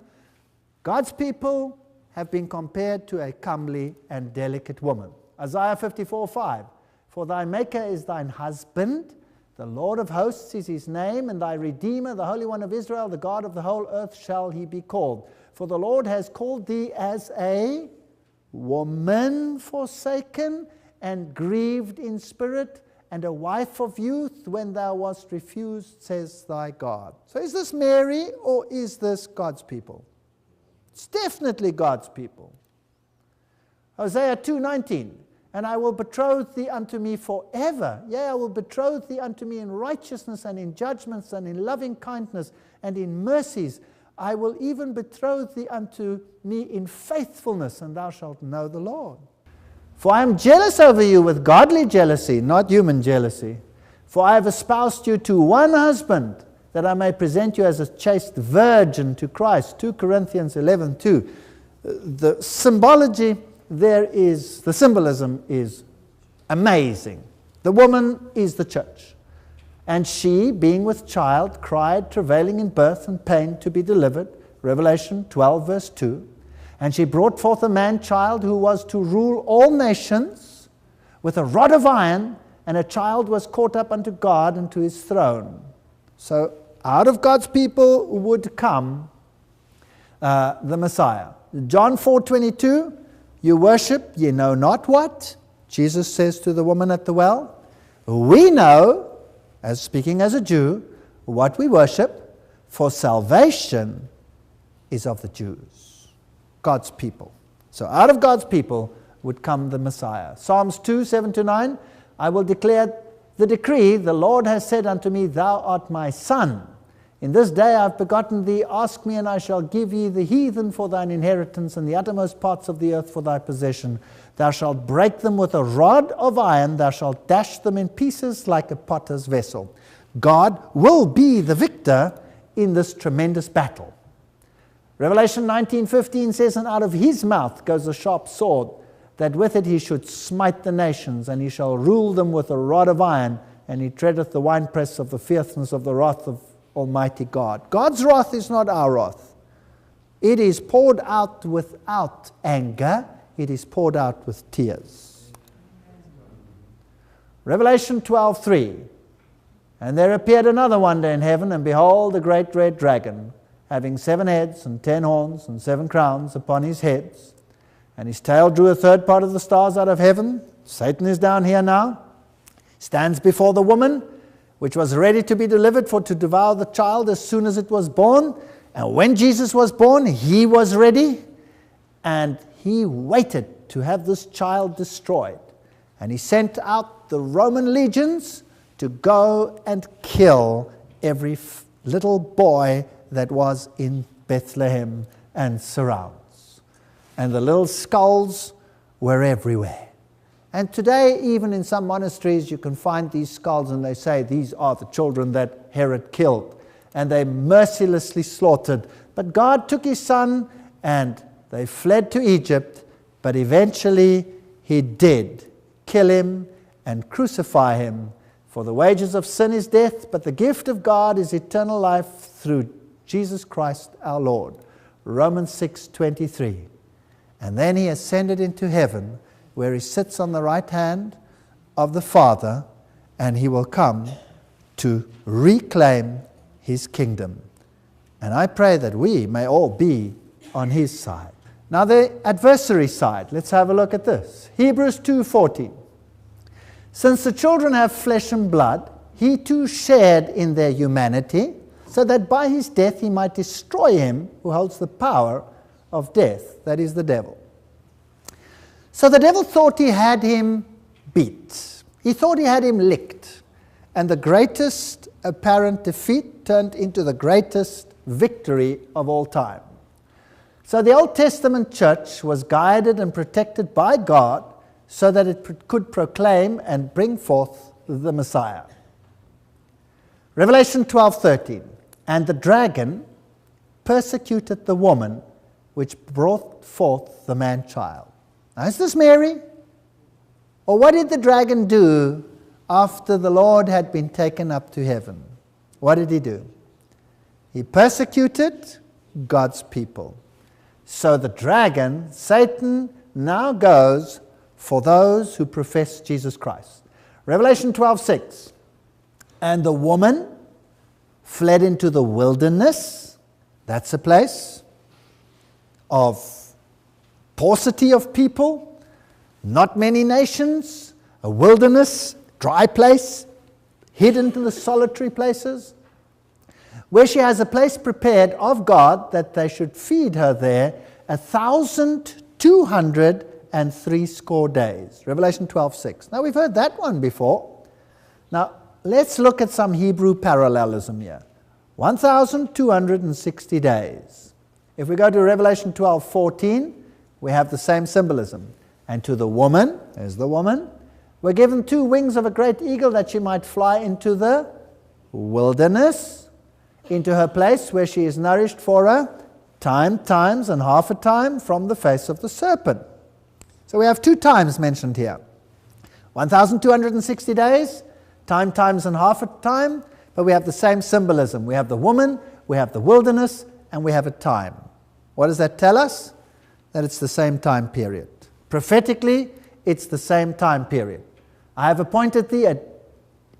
God's people have been compared to a comely and delicate woman. Isaiah 54:5, for thy Maker is thine husband, the Lord of hosts is his name, and thy Redeemer, the Holy One of Israel, the God of the whole earth shall he be called. For the Lord has called thee as a woman forsaken and grieved in spirit, and a wife of youth when thou wast refused, says thy God. So is this Mary or is this God's people? It's definitely God's people. Hosea 2:19, and I will betroth thee unto me forever. Yea, I will betroth thee unto me in righteousness and in judgments and in loving kindness and in mercies. I will even betroth thee unto me in faithfulness, and thou shalt know the Lord. For I am jealous over you with godly jealousy, not human jealousy. For I have espoused you to one husband, that I may present you as a chaste virgin to Christ. 2 Corinthians 11:2. The symbology there is, the symbolism is amazing. The woman is the church. And she, being with child, cried, travailing in birth and pain to be delivered. Revelation 12 verse 2. And she brought forth a man-child who was to rule all nations with a rod of iron, and a child was caught up unto God and to his throne. So out of God's people would come the Messiah. John 4:22, you worship, ye know not what. Jesus says to the woman at the well, we know, as speaking as a Jew, what we worship, for salvation is of the Jews, God's people. So out of God's people would come the Messiah. Psalms 2:7-9, I will declare the decree, the Lord has said unto me, thou art my son. In this day I have begotten thee, ask me, and I shall give thee the heathen for thine inheritance, and the uttermost parts of the earth for thy possession. Thou shalt break them with a rod of iron, thou shalt dash them in pieces like a potter's vessel. God will be the victor in this tremendous battle. Revelation 19:15 says, and out of his mouth goes a sharp sword, that with it he should smite the nations, and he shall rule them with a rod of iron, and he treadeth the winepress of the fierceness of the wrath of Almighty God. God's wrath is not our wrath. It is poured out without anger. It is poured out with tears. Revelation 12:3. And there appeared another wonder in heaven, and behold, a great red dragon, having 7 heads and 10 horns and 7 crowns upon his heads. And his tail drew a third part of the stars out of heaven. Satan is down here now. Stands before the woman, which was ready to be delivered for to devour the child as soon as it was born. And when Jesus was born, he was ready, and he waited to have this child destroyed. And he sent out the Roman legions to go and kill every little boy that was in Bethlehem and surrounds. And the little skulls were everywhere. And today, even in some monasteries, you can find these skulls, and they say these are the children that Herod killed. And they mercilessly slaughtered. But God took his son, and they fled to Egypt. But eventually, he did kill him and crucify him. For the wages of sin is death, but the gift of God is eternal life through Jesus Christ our Lord. Romans 6:23. And then he ascended into heaven, where he sits on the right hand of the Father, and he will come to reclaim his kingdom. And I pray that we may all be on his side. Now the adversary side, let's have a look at this. Hebrews 2:14. Since the children have flesh and blood, he too shared in their humanity, so that by his death he might destroy him who holds the power of death, that is the devil. So the devil thought he had him beat. He thought he had him licked. And the greatest apparent defeat turned into the greatest victory of all time. So the Old Testament church was guided and protected by God so that it could proclaim and bring forth the Messiah. Revelation 12:13, and the dragon persecuted the woman which brought forth the man-child. Now, is this Mary? Or what did the dragon do after the Lord had been taken up to heaven? What did he do? He persecuted God's people. So the dragon, Satan, now goes for those who profess Jesus Christ. Revelation 12:6, and the woman fled into the wilderness. That's a place of paucity of people, not many nations, a wilderness, dry place, hidden to the solitary places, where she has a place prepared of God that they should feed her there 1,260 days. Revelation 12:6. Now we've heard that one before. Now let's look at some Hebrew parallelism here. 1,260 days. If we go to Revelation 12:14, we have the same symbolism. And to the woman, there's the woman, were given 2 wings of a great eagle that she might fly into the wilderness, into her place where she is nourished for a time, times, and half a time from the face of the serpent. So we have 2 times mentioned here. 1,260 days, time, times, and half a time, but we have the same symbolism. We have the woman, we have the wilderness, and we have a time. What does that tell us? That it's the same time period. Prophetically, it's the same time period. I have appointed thee at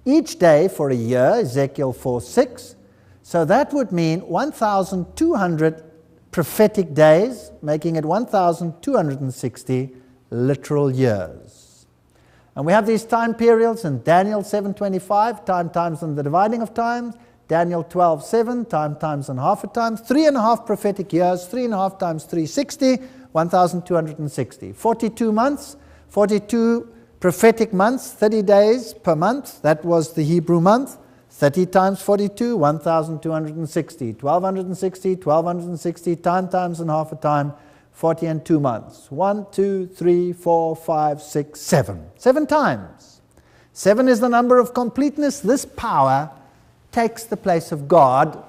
each day for a year, Ezekiel 4:6. So that would mean 1,200 prophetic days, making it 1,260 literal years. And we have these time periods in Daniel 7:25, time, times, and the dividing of times. Daniel 12:7, time, times, and half a time. 3.5 prophetic years, 3.5 times 360, 1,260. 42 months, 42 prophetic months, 30 days per month. That was the Hebrew month. 30 times 42, 1,260. 1,260, 1,260, time, times, and half a time, 40 and 2 months. 1, 2, 3, 4, 5, 6, 7. 7 times. 7 is the number of completeness. This power takes the place of God,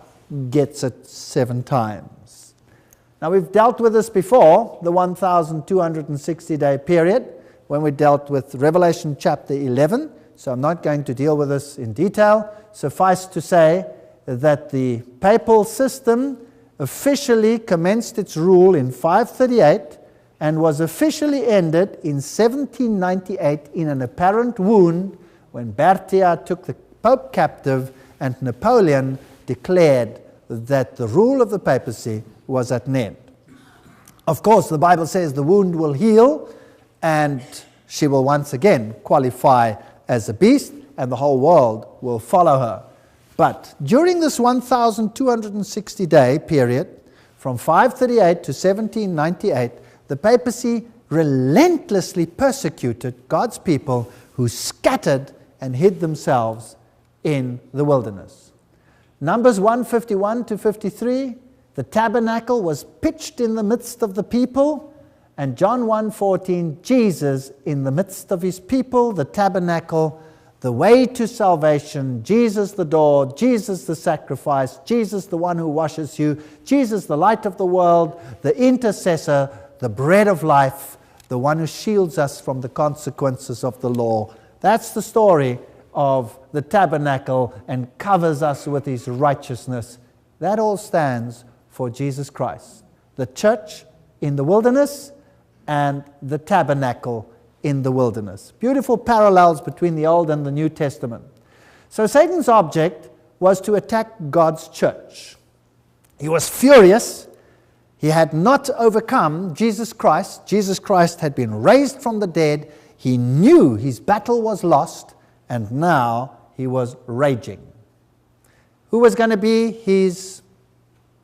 gets it 7 times. Now we've dealt with this before, the 1,260-day period, when we dealt with Revelation chapter 11. So I'm not going to deal with this in detail. Suffice to say that the papal system officially commenced its rule in 538 and was officially ended in 1798 in an apparent wound when Berthia took the Pope captive and Napoleon declared that the rule of the papacy was at an end. Of course, the Bible says the wound will heal and she will once again qualify as a beast and the whole world will follow her. But during this 1,260-day period, from 538 to 1798, the papacy relentlessly persecuted God's people who scattered and hid themselves in the wilderness. Numbers 1:51 to 53, the tabernacle was pitched in the midst of the people, and John 1:14, Jesus in the midst of his people, the tabernacle, the way to salvation, Jesus the door, Jesus the sacrifice, Jesus the one who washes you, Jesus the light of the world, the intercessor, the bread of life, the one who shields us from the consequences of the law. That's the story of the tabernacle and covers us with his righteousness. That all stands for Jesus Christ. The church in the wilderness and the tabernacle in the wilderness. Beautiful parallels between the Old and the New Testament. So Satan's object was to attack God's church. He was furious. He had not overcome Jesus Christ. Jesus Christ had been raised from the dead. He knew his battle was lost, and now he was raging. Who was going to be his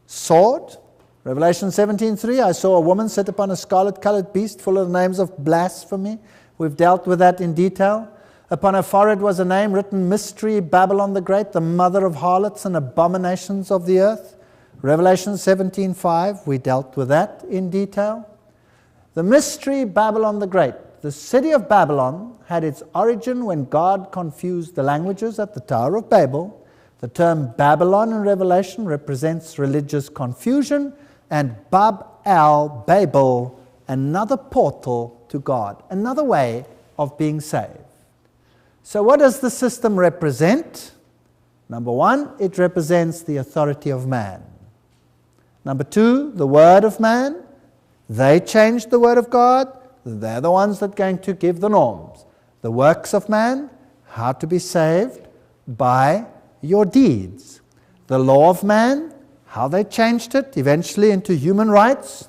sword? Revelation 17:3, I saw a woman sit upon a scarlet-colored beast full of the names of blasphemy. We've dealt with that in detail. Upon her forehead was a name written, Mystery, Babylon the Great, the mother of harlots and abominations of the earth. Revelation 17:5, we dealt with that in detail. The mystery, Babylon the Great. The city of Babylon had its origin when God confused the languages at the Tower of Babel. The term Babylon in Revelation represents religious confusion, and Bab-el, Babel, another portal to God, another way of being saved. So what does the system represent? Number one, it represents the authority of man. Number two, the word of man. They changed the word of God. They're the ones that are going to give the norms. The works of man, how to be saved by your deeds. The law of man, how they changed it eventually into human rights.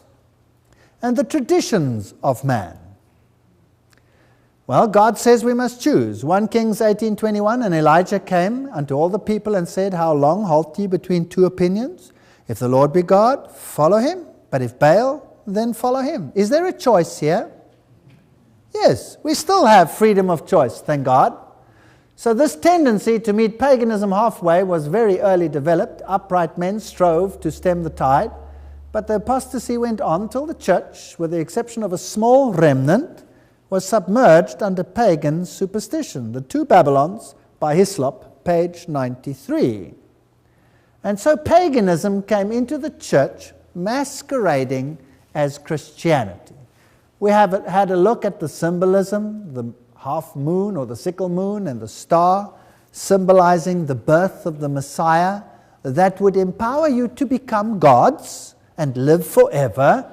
And the traditions of man. Well, God says we must choose. 1 Kings 18:21, and Elijah came unto all the people and said, How long halt ye between two opinions? If the Lord be God, follow him. But if Baal, then follow him. Is there a choice here? Yes, we still have freedom of choice, thank God. So this tendency to meet paganism halfway was very early developed. Upright men strove to stem the tide. But the apostasy went on till the church, with the exception of a small remnant, was submerged under pagan superstition. The Two Babylons by Hislop, page 93. And so paganism came into the church masquerading as Christianity. We have had a look at the symbolism, the half moon or the sickle moon and the star, symbolizing the birth of the Messiah, that would empower you to become gods and live forever.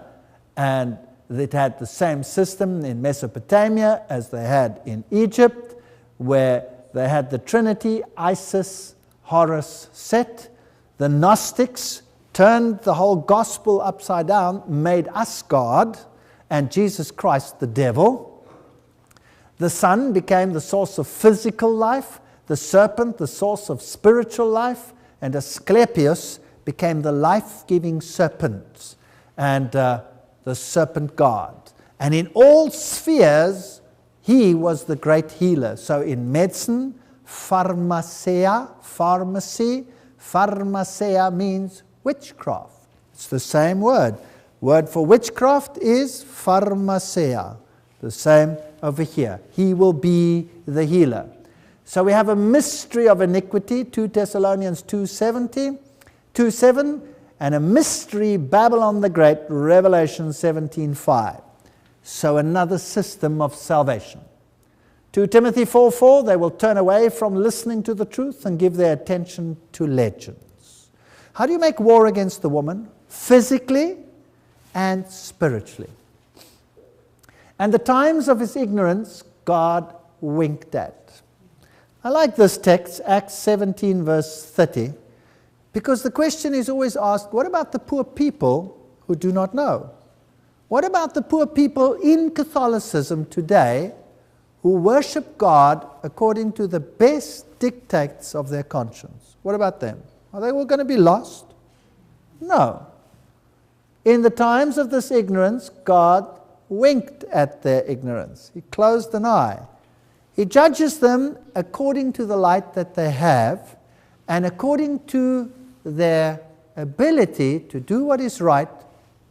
And it had the same system in Mesopotamia as they had in Egypt, where they had the Trinity, Isis, Horus, Set. The Gnostics turned the whole gospel upside down, made us God, and Jesus Christ the devil. The sun became the source of physical life, the serpent the source of spiritual life, and Asclepius became the life-giving serpent, and the serpent god. And in all spheres, he was the great healer. So in medicine, pharmacia, pharmacy, pharmacia means witchcraft. It's the same word. Word for witchcraft is pharmacia. The same over here. He will be the healer. So we have a mystery of iniquity, 2 Thessalonians 2:7, and a mystery, Babylon the Great, Revelation 17:5. So another system of salvation. 2 Timothy 4:4, they will turn away from listening to the truth and give their attention to legends. How do you make war against the woman? Physically and spiritually. And the times of his ignorance, God winked at. I like this text, Acts 17 verse 30, because the question is always asked, what about the poor people who do not know? What about the poor people in Catholicism today who worship God according to the best dictates of their conscience? What about them? Are they all going to be lost? No. In the times of this ignorance, God winked at their ignorance. He closed an eye. He judges them according to the light that they have and according to their ability to do what is right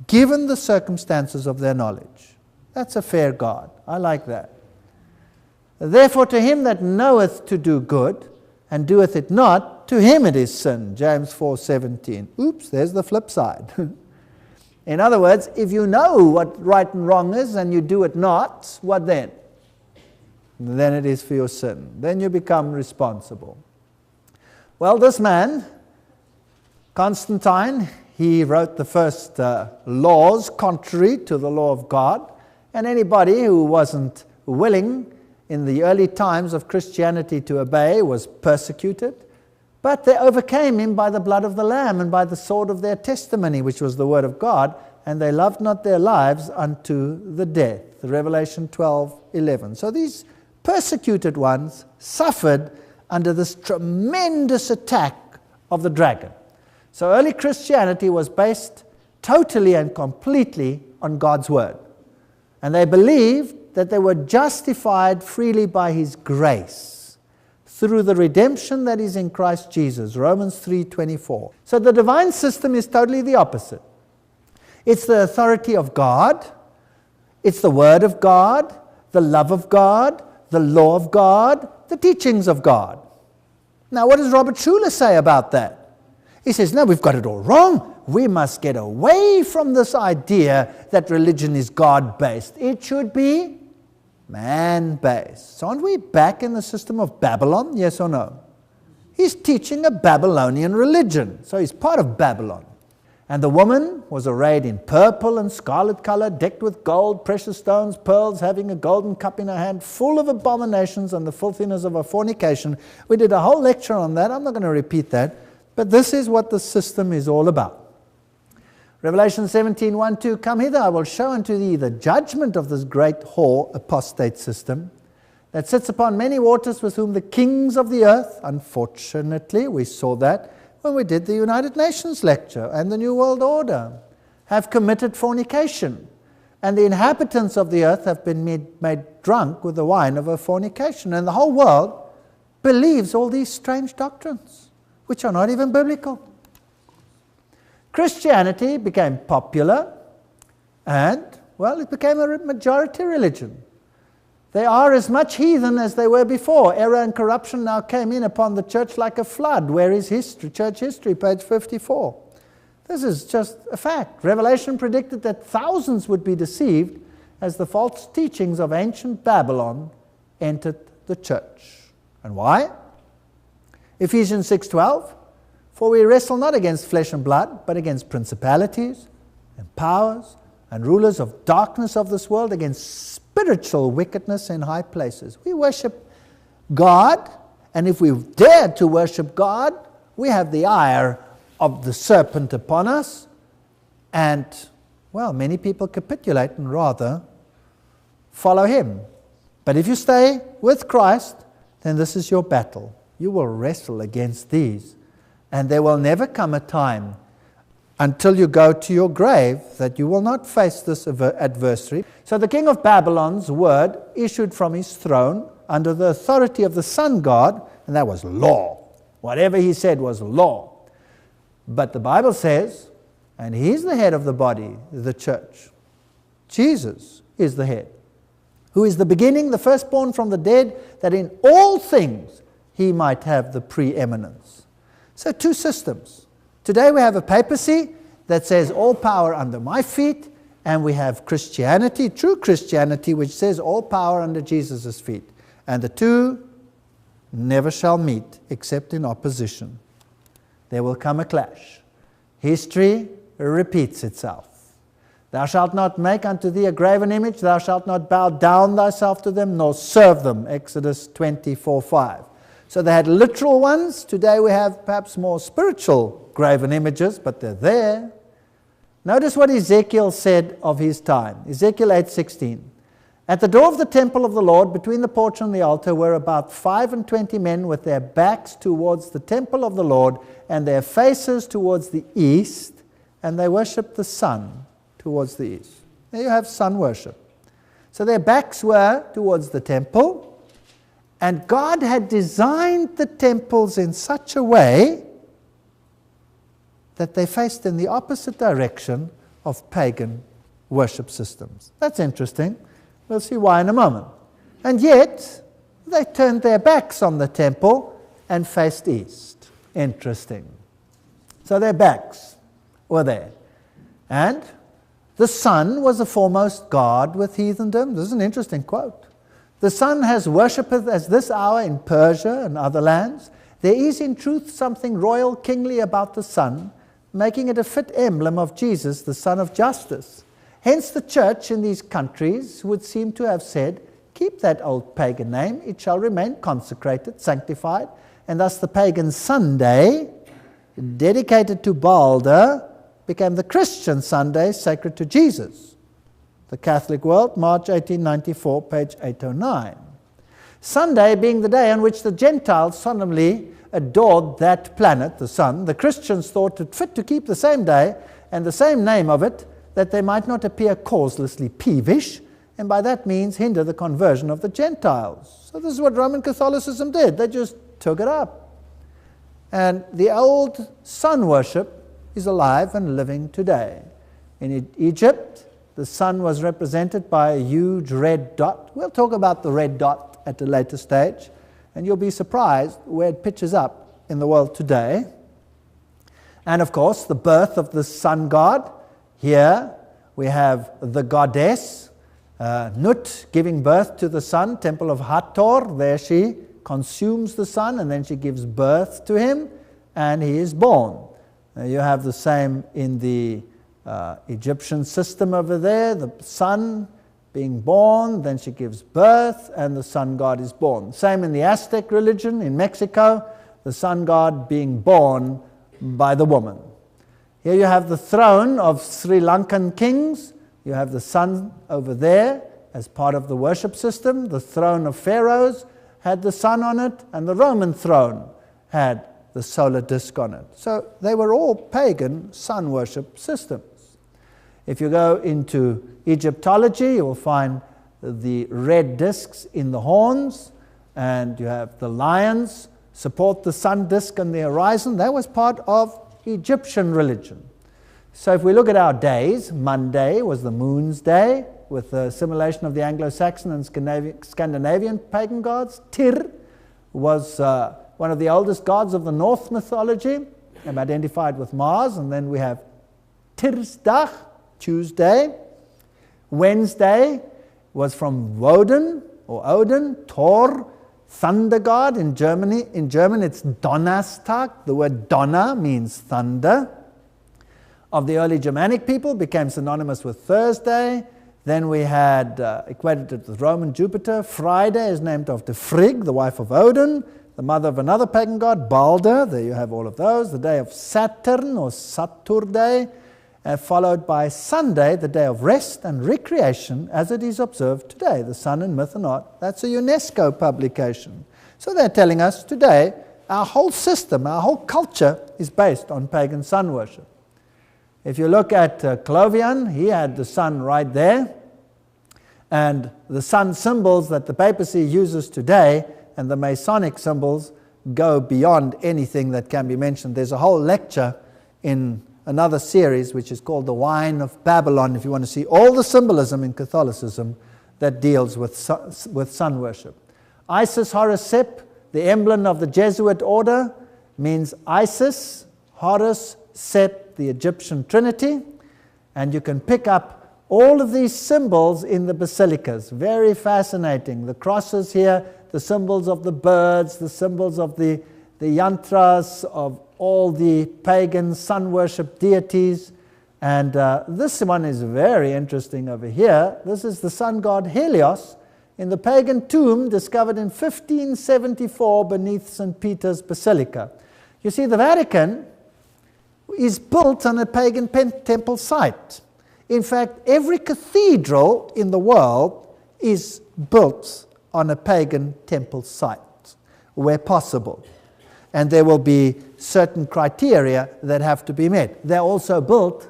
given the circumstances of their knowledge. That's a fair God. I like that. Therefore to him that knoweth to do good and doeth it not, to him it is sin. James 4:17. Oops, there's the flip side. In other words, if you know what right and wrong is and you do it not, what then? Then it is for your sin. Then you become responsible. Well, this man, Constantine, he wrote the first laws contrary to the law of God, and anybody who wasn't willing in the early times of Christianity to obey was persecuted. But they overcame him by the blood of the Lamb and by the sword of their testimony, which was the word of God, and they loved not their lives unto the death. Revelation 12:11. So these persecuted ones suffered under this tremendous attack of the dragon. So early Christianity was based totally and completely on God's word. And they believed that they were justified freely by His grace through the redemption that is in Christ Jesus, Romans 3:24. So the divine system is totally the opposite. It's the authority of God, it's the Word of God, the love of God, the law of God, the teachings of God. Now, what does Robert Schuller say about that? He says, no, we've got it all wrong. We must get away from this idea that religion is God-based. It should be man-based. So aren't we back in the system of Babylon, yes or no? He's teaching a Babylonian religion, so he's part of Babylon. And the woman was arrayed in purple and scarlet color, decked with gold, precious stones, pearls, having a golden cup in her hand, full of abominations and the filthiness of her fornication. We did a whole lecture on that. I'm not going to repeat that. But this is what the system is all about. Revelation 17:1-2, come hither, I will show unto thee the judgment of this great whore, apostate system, that sits upon many waters, with whom the kings of the earth, unfortunately, we saw that when we did the United Nations lecture and the New World Order, have committed fornication. And the inhabitants of the earth have been made drunk with the wine of her fornication. And the whole world believes all these strange doctrines, which are not even biblical. Christianity became popular and, well, it became a majority religion. They are as much heathen as they were before. Error and corruption now came in upon the church like a flood. Where is history? Church history, page 54. This is just a fact. Revelation predicted that thousands would be deceived as the false teachings of ancient Babylon entered the church. And why? Ephesians 6:12, for we wrestle not against flesh and blood, but against principalities and powers and rulers of darkness of this world, against spiritual wickedness in high places. We worship God, and if we dare to worship God, we have the ire of the serpent upon us, and, well, many people capitulate and rather follow him. But if you stay with Christ, then this is your battle. You will wrestle against these, and there will never come a time until you go to your grave that you will not face this adversary. So the king of Babylon's word issued from his throne under the authority of the sun god, and that was law. Whatever he said was law. But the Bible says, and he's the head of the body, the church. Jesus is the head, who is the beginning, the firstborn from the dead, that in all things he might have the preeminence. So two systems. Today we have a papacy that says all power under my feet, and we have Christianity, true Christianity, which says all power under Jesus' feet. And the two never shall meet except in opposition. There will come a clash. History repeats itself. Thou shalt not make unto thee a graven image, thou shalt not bow down thyself to them, nor serve them, Exodus 24:5. So they had literal ones. Today we have perhaps more spiritual graven images, but they're there. Notice what Ezekiel said of his time. Ezekiel 8:16. At the door of the temple of the Lord, between the porch and the altar, were about 25 men with their backs towards the temple of the Lord and their faces towards the east, and they worshipped the sun towards the east. There you have sun worship. So their backs were towards the temple, and God had designed the temples in such a way that they faced in the opposite direction of pagan worship systems. That's interesting. We'll see why in a moment. And yet, they turned their backs on the temple and faced east. Interesting. So their backs were there. And the sun was the foremost god with heathendom. This is an interesting quote. The sun has worshippeth as this hour in Persia and other lands. There is in truth something royal kingly about the sun, making it a fit emblem of Jesus, the Son of Justice. Hence the church in these countries would seem to have said, keep that old pagan name, it shall remain consecrated, sanctified, and thus the pagan Sunday, dedicated to Balder, became the Christian Sunday, sacred to Jesus. The Catholic World, March 1894, page 809. Sunday being the day on which the Gentiles solemnly adored that planet, the sun, the Christians thought it fit to keep the same day and the same name of it, that they might not appear causelessly peevish and by that means hinder the conversion of the Gentiles. So this is what Roman Catholicism did. They just took it up. And the old sun worship is alive and living today. In Egypt, the sun was represented by a huge red dot. We'll talk about the red dot at a later stage, and you'll be surprised where it pitches up in the world today. And of course, the birth of the sun god. Here we have the goddess, Nut, giving birth to the sun, temple of Hathor. There she consumes the sun, and then she gives birth to him, and he is born. You have the same in the Egyptian system over there, the sun being born, then she gives birth, and the sun god is born. Same in the Aztec religion in Mexico, the sun god being born by the woman. Here you have the throne of Sri Lankan kings. You have the sun over there as part of the worship system. The throne of pharaohs had the sun on it, and the Roman throne had the solar disk on it. So they were all pagan sun worship systems. If you go into Egyptology, you will find the red discs in the horns, and you have the lions support the sun disk on the horizon. That was part of Egyptian religion. So if we look at our days, Monday was the moon's day, with the assimilation of the Anglo-Saxon and Scandinavian pagan gods. Tyr was one of the oldest gods of the North mythology, and identified with Mars. And then we have Tirsdag, Tuesday. Wednesday was from Woden, or Odin. Thor, thunder god. In German it's Donnerstag. The word Donner means thunder. Of the early Germanic people, became synonymous with Thursday. Then we had, equated it with Roman Jupiter. Friday is named after Frigg, the wife of Odin, the mother of another pagan god, Balder. There you have all of those. The day of Saturn, or Saturday, followed by Sunday, the day of rest and recreation, as it is observed today. The Sun in Myth and Art. That's a UNESCO publication. So they're telling us today, our whole system, our whole culture is based on pagan sun worship. If you look at Clovion, he had the sun right there, and the sun symbols that the papacy uses today and the Masonic symbols go beyond anything that can be mentioned. There's a whole lecture in another series which is called The Wine of Babylon, if you want to see all the symbolism in Catholicism that deals with sun worship. Isis, Horus, Sep, the emblem of the Jesuit order, means Isis, Horus, Sep, the Egyptian Trinity, and you can pick up all of these symbols in the basilicas. Very fascinating. The crosses here, the symbols of the birds, the symbols of the yantras, of all the pagan sun worship deities. And this one is very interesting over here. This is the sun god Helios in the pagan tomb discovered in 1574 beneath St. Peter's Basilica. You see, the Vatican is built on a pagan temple site. In fact, every cathedral in the world is built on a pagan temple site, where possible. And there will be certain criteria that have to be met. They're also built,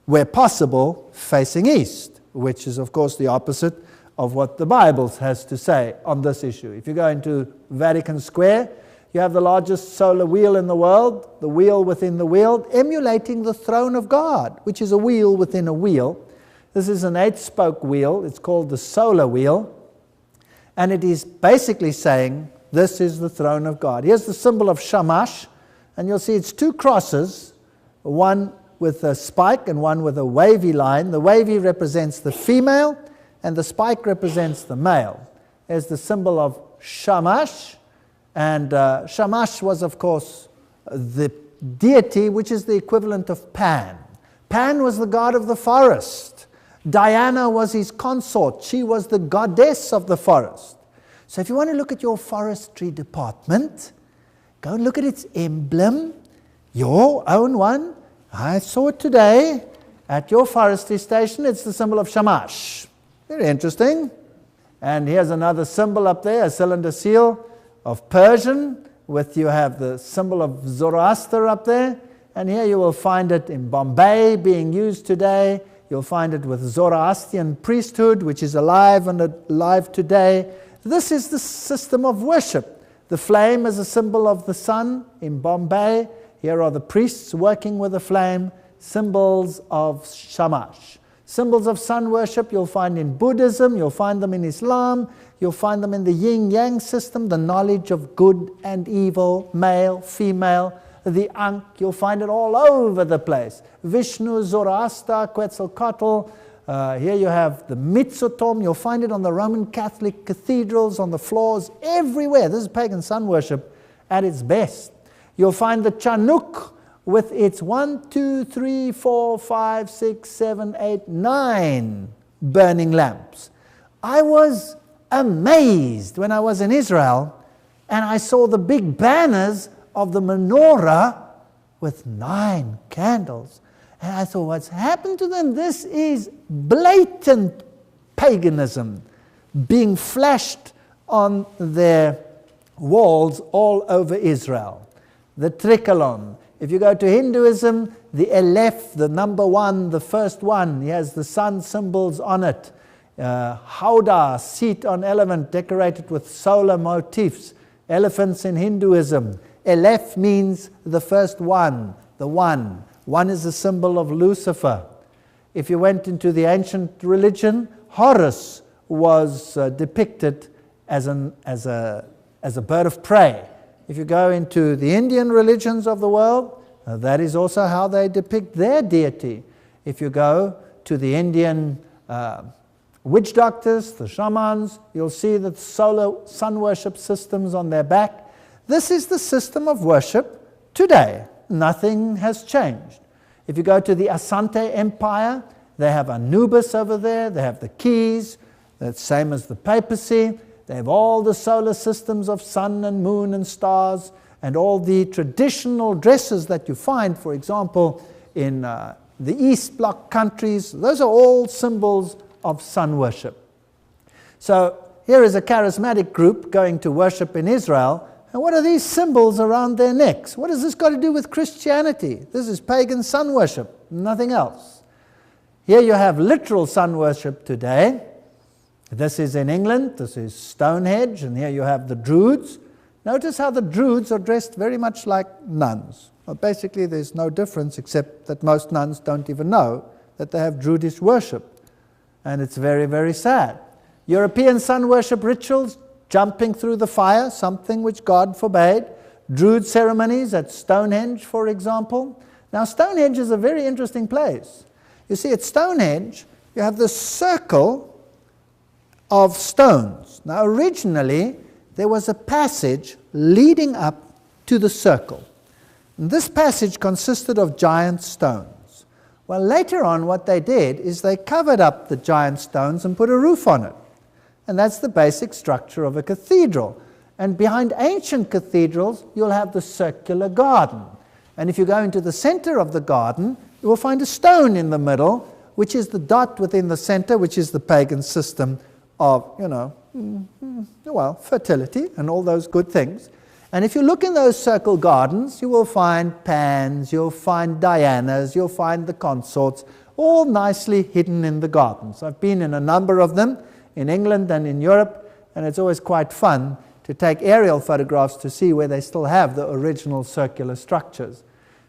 where possible, facing east, which is, of course, the opposite of what the Bible has to say on this issue. If you go into Vatican Square, you have the largest solar wheel in the world, the wheel within the wheel, emulating the throne of God, which is a wheel within a wheel. This is an 8-spoke wheel. It's called the solar wheel. And it is basically saying, this is the throne of God. Here's the symbol of Shamash, and you'll see it's 2 crosses, one with a spike and one with a wavy line. The wavy represents the female, and the spike represents the male. There's the symbol of Shamash. And Shamash was, of course, the deity which is the equivalent of Pan. Pan was the god of the forest. Diana was his consort. She was the goddess of the forest. So if you want to look at your forestry department, go and look at its emblem, your own one. I saw it today at your forestry station. It's the symbol of Shamash. Very interesting. And here's another symbol up there, a cylinder seal of Persian, you have the symbol of Zoroaster up there, and here you will find it in Bombay being used today. You'll find it with Zoroastrian priesthood, which is alive and alive today. This is the system of worship. The flame is a symbol of the sun in Bombay. Here are the priests working with the flame, symbols of Shamash. Symbols of sun worship you'll find in Buddhism, you'll find them in Islam, you'll find them in the yin-yang system, the knowledge of good and evil, male, female, the Ankh, you'll find it all over the place. Vishnu, Zoroaster, Quetzalcoatl. Here you have the Mitsotom. You'll find it on the Roman Catholic cathedrals, on the floors, everywhere. This is pagan sun worship at its best. You'll find the Chanuk with its 1, 2, 3, 4, 5, 6, 7, 8, 9 burning lamps. I was amazed when I was in Israel and I saw the big banners of the menorah with 9 candles. And I thought, what's happened to them? This is blatant paganism being flashed on their walls all over Israel. The tricolon. If you go to Hinduism, the Aleph, the number 1, the first one, he has the sun symbols on it. Howdah, seat on elephant, decorated with solar motifs. Elephants in Hinduism. Aleph means the first one, the one. One is a symbol of Lucifer. If you went into the ancient religion, Horus was depicted as a bird of prey. If you go into the Indian religions of the world, that is also how they depict their deity. If you go to the Indian witch doctors, the shamans, you'll see the solar sun worship systems on their back. This is the system of worship today. Nothing has changed. If you go to the Asante Empire, they have Anubis over there, they have the keys, that's same as the papacy. They have all the solar systems of sun and moon and stars, and all the traditional dresses that you find, for example, in the East Bloc countries. Those are all symbols of sun worship. So here is a charismatic group going to worship in Israel. And what are these symbols around their necks? What has this got to do with Christianity? This is pagan sun worship, nothing else. Here you have literal sun worship today. This is in England, this is Stonehenge, and here you have the Druids. Notice how the Druids are dressed very much like nuns. Well, basically there's no difference except that most nuns don't even know that they have Druidish worship. And it's very, very sad. European sun worship rituals, jumping through the fire, something which God forbade. Druid ceremonies at Stonehenge, for example. Now, Stonehenge is a very interesting place. You see, at Stonehenge, you have this circle of stones. Now, originally, there was a passage leading up to the circle. And this passage consisted of giant stones. Well, later on, what they did is they covered up the giant stones and put a roof on it. And that's the basic structure of a cathedral. And behind ancient cathedrals, you'll have the circular garden. And if you go into the center of the garden, you will find a stone in the middle, which is the dot within the center, which is the pagan system of, fertility and all those good things. And if you look in those circle gardens, you will find Pans, you'll find Dianas, you'll find the consorts, all nicely hidden in the gardens. I've been in a number of them, in England and in Europe, and it's always quite fun to take aerial photographs to see where they still have the original circular structures.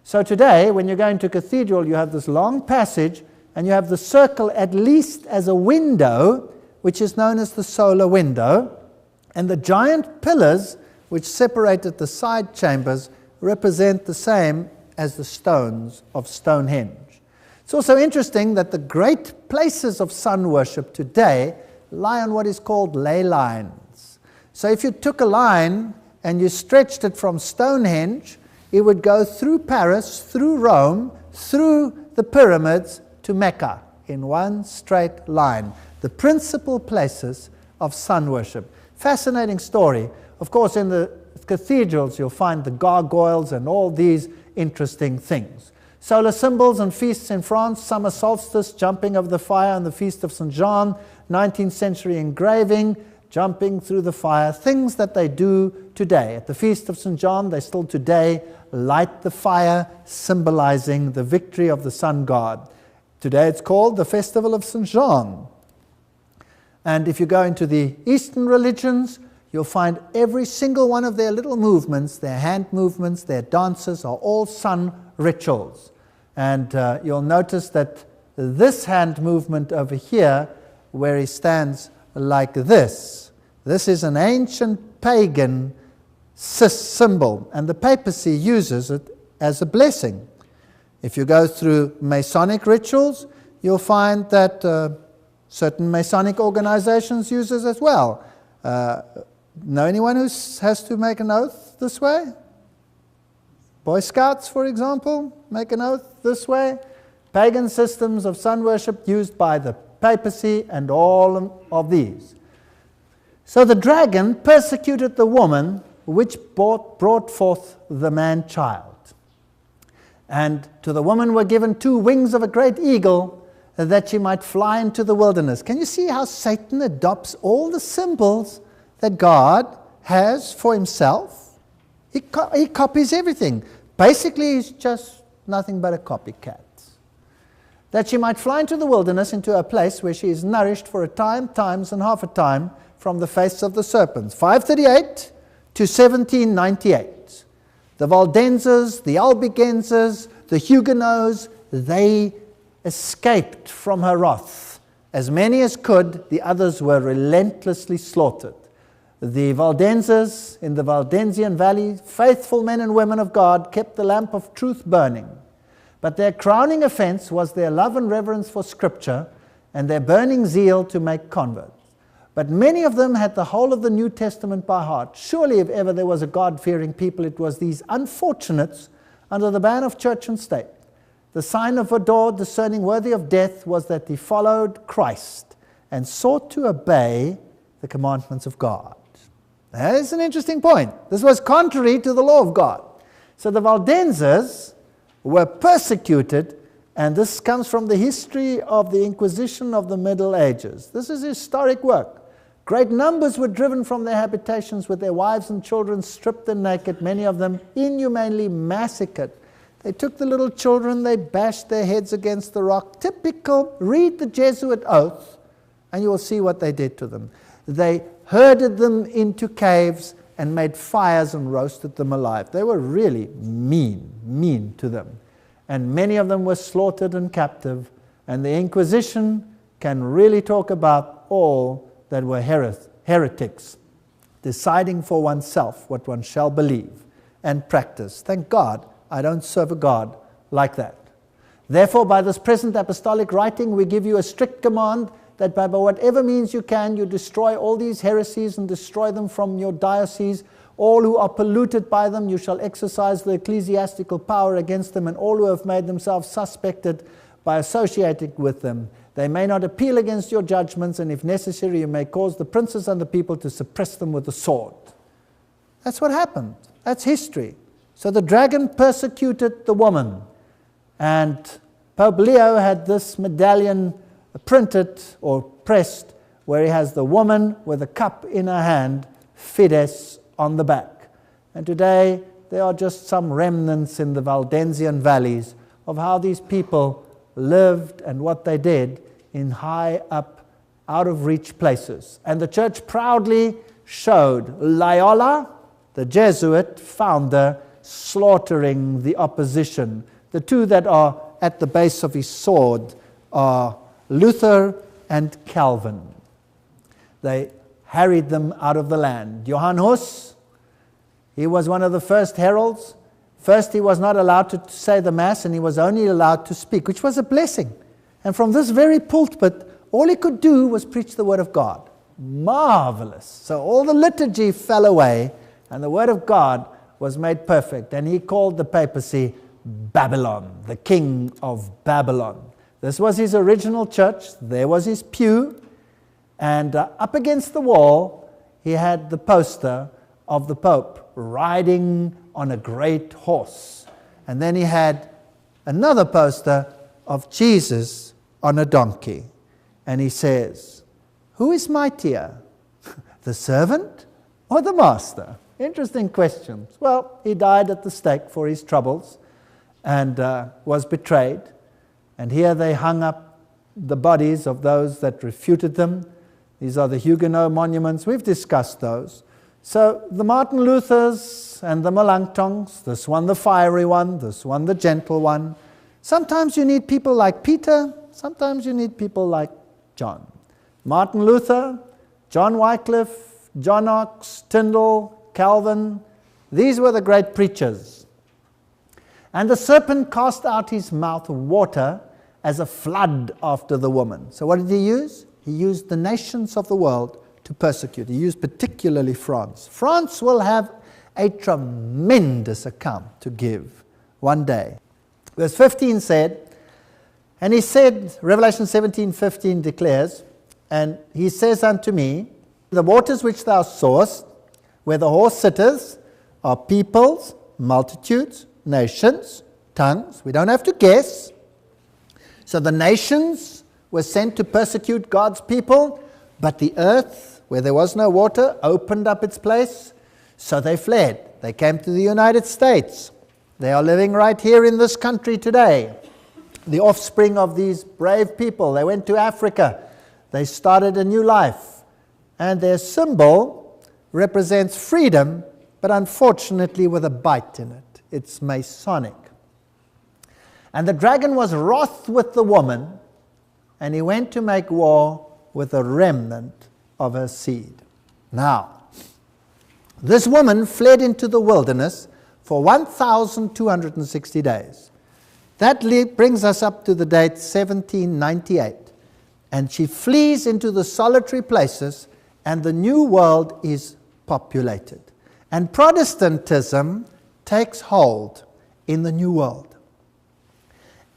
So today, when you're going to a cathedral, you have this long passage, and you have the circle at least as a window, which is known as the solar window, and the giant pillars which separated the side chambers represent the same as the stones of Stonehenge. It's also interesting that the great places of sun worship today lie on what is called ley lines. So if you took a line and you stretched it from Stonehenge, it would go through Paris, through Rome, through the pyramids to Mecca in one straight line. The principal places of sun worship. Fascinating story. Of course, in the cathedrals you'll find the gargoyles and all these interesting things. Solar symbols and feasts in France, summer solstice, jumping over the fire on the Feast of St. John, 19th century engraving, jumping through the fire, things that they do today. At the Feast of St. John, they still today light the fire, symbolizing the victory of the sun god. Today it's called the Festival of St. Jean. And if you go into the Eastern religions, you'll find every single one of their little movements, their hand movements, their dances are all sun rituals. And you'll notice that this hand movement over here, where he stands like this is an ancient pagan symbol, and the papacy uses it as a blessing. If you go through Masonic rituals, you'll find that certain Masonic organizations use it as well. Know anyone who has to make an oath this way? Boy Scouts, for example, make an oath this way. Pagan systems of sun worship used by the papacy and all of these. So the dragon persecuted the woman which brought forth the man-child. And to the woman were given 2 wings of a great eagle, that she might fly into the wilderness. Can you see how Satan adopts all the symbols that God has for himself? He copies everything. Basically, he's just nothing but a copycat. That she might fly into the wilderness, into a place where she is nourished for a time, times, and half a time from the face of the serpents. 538 to 1798. The Waldenses, the Albigensers, the Huguenots, they escaped from her wrath. As many as could, the others were relentlessly slaughtered. The Waldenses in the Waldensian Valley, faithful men and women of God, kept the lamp of truth burning. But their crowning offense was their love and reverence for Scripture and their burning zeal to make converts. But many of them had the whole of the New Testament by heart. Surely if ever there was a God-fearing people, it was these unfortunates under the ban of church and state. The sign of Vador, discerning worthy of death, was that he followed Christ and sought to obey the commandments of God. That is an interesting point. This was contrary to the law of God. So the Waldenses were persecuted, and this comes from the history of the Inquisition of the Middle Ages. This is historic work. Great numbers were driven from their habitations with their wives and children stripped and naked, many of them inhumanely massacred. They took the little children, they bashed their heads against the rock. Typical, read the Jesuit oath, and you will see what they did to them. They herded them into caves and made fires and roasted them alive. They were really mean to them. And many of them were slaughtered and captive. And the Inquisition can really talk about all that were heretics, deciding for oneself what one shall believe and practice. Thank God I don't serve a God like that. Therefore, by this present apostolic writing, we give you a strict command that by whatever means you can, you destroy all these heresies and destroy them from your diocese. All who are polluted by them, you shall exercise the ecclesiastical power against them, and all who have made themselves suspected by associating with them. They may not appeal against your judgments, and if necessary, you may cause the princes and the people to suppress them with the sword. That's what happened. That's history. So the dragon persecuted the woman, and Pope Leo had this medallion printed or pressed where he has the woman with a cup in her hand, Fides, on the back. And today there are just some remnants in the Waldensian valleys of how these people lived and what they did in high up, out of reach places. And the church proudly showed Loyola, the Jesuit founder, slaughtering the opposition. The two that are at the base of his sword are Luther and Calvin. They harried them out of the land. Johann Hus, he was one of the first heralds. First, he was not allowed to say the Mass, and he was only allowed to speak, which was a blessing. And from this very pulpit, all he could do was preach the Word of God. Marvelous. So all the liturgy fell away, and the Word of God was made perfect. And he called the papacy Babylon, the king of Babylon. This was his original church. There was his pew. And up against the wall, he had the poster of the Pope riding on a great horse. And then he had another poster of Jesus on a donkey. And he says, who is mightier, the servant or the master? Interesting questions. Well, he died at the stake for his troubles and was betrayed. And here they hung up the bodies of those that refuted them. These are the Huguenot monuments. We've discussed those. So the Martin Luthers and the Melanchthons, this one the fiery one, this one the gentle one. Sometimes you need people like Peter, sometimes you need people like John. Martin Luther, John Wycliffe, John Knox, Tyndale, Calvin, these were the great preachers. And the serpent cast out his mouth water as a flood after the woman. So what did he use? He used the nations of the world to persecute. He used particularly France. France will have a tremendous account to give one day. Verse 15 said, and he said, Revelation 17:15 declares, and he says unto me, the waters which thou sawest, where the horse sitteth, are peoples, multitudes, nations, tongues. We don't have to guess. So the nations were sent to persecute God's people, but the earth, where there was no water, opened up its place, so they fled. They came to the United States. They are living right here in this country today. The offspring of these brave people. They went to Africa. They started a new life. And their symbol represents freedom, but unfortunately with a bite in it. It's Masonic. And the dragon was wroth with the woman, and he went to make war with a remnant of her seed. Now, this woman fled into the wilderness for 1,260 days. That brings us up to the date 1798. And she flees into the solitary places, and the new world is populated. And Protestantism takes hold in the new world.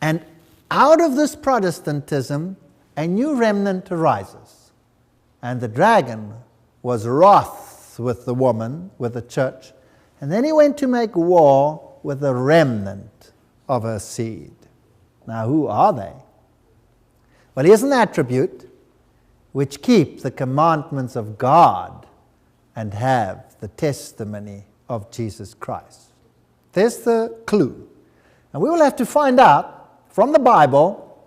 And out of this Protestantism, a new remnant arises. And the dragon was wroth with the woman, with the church, and then he went to make war with the remnant of her seed. Now, who are they? Well, here's an attribute which keep the commandments of God and have the testimony of Jesus Christ. There's the clue. And we will have to find out from the Bible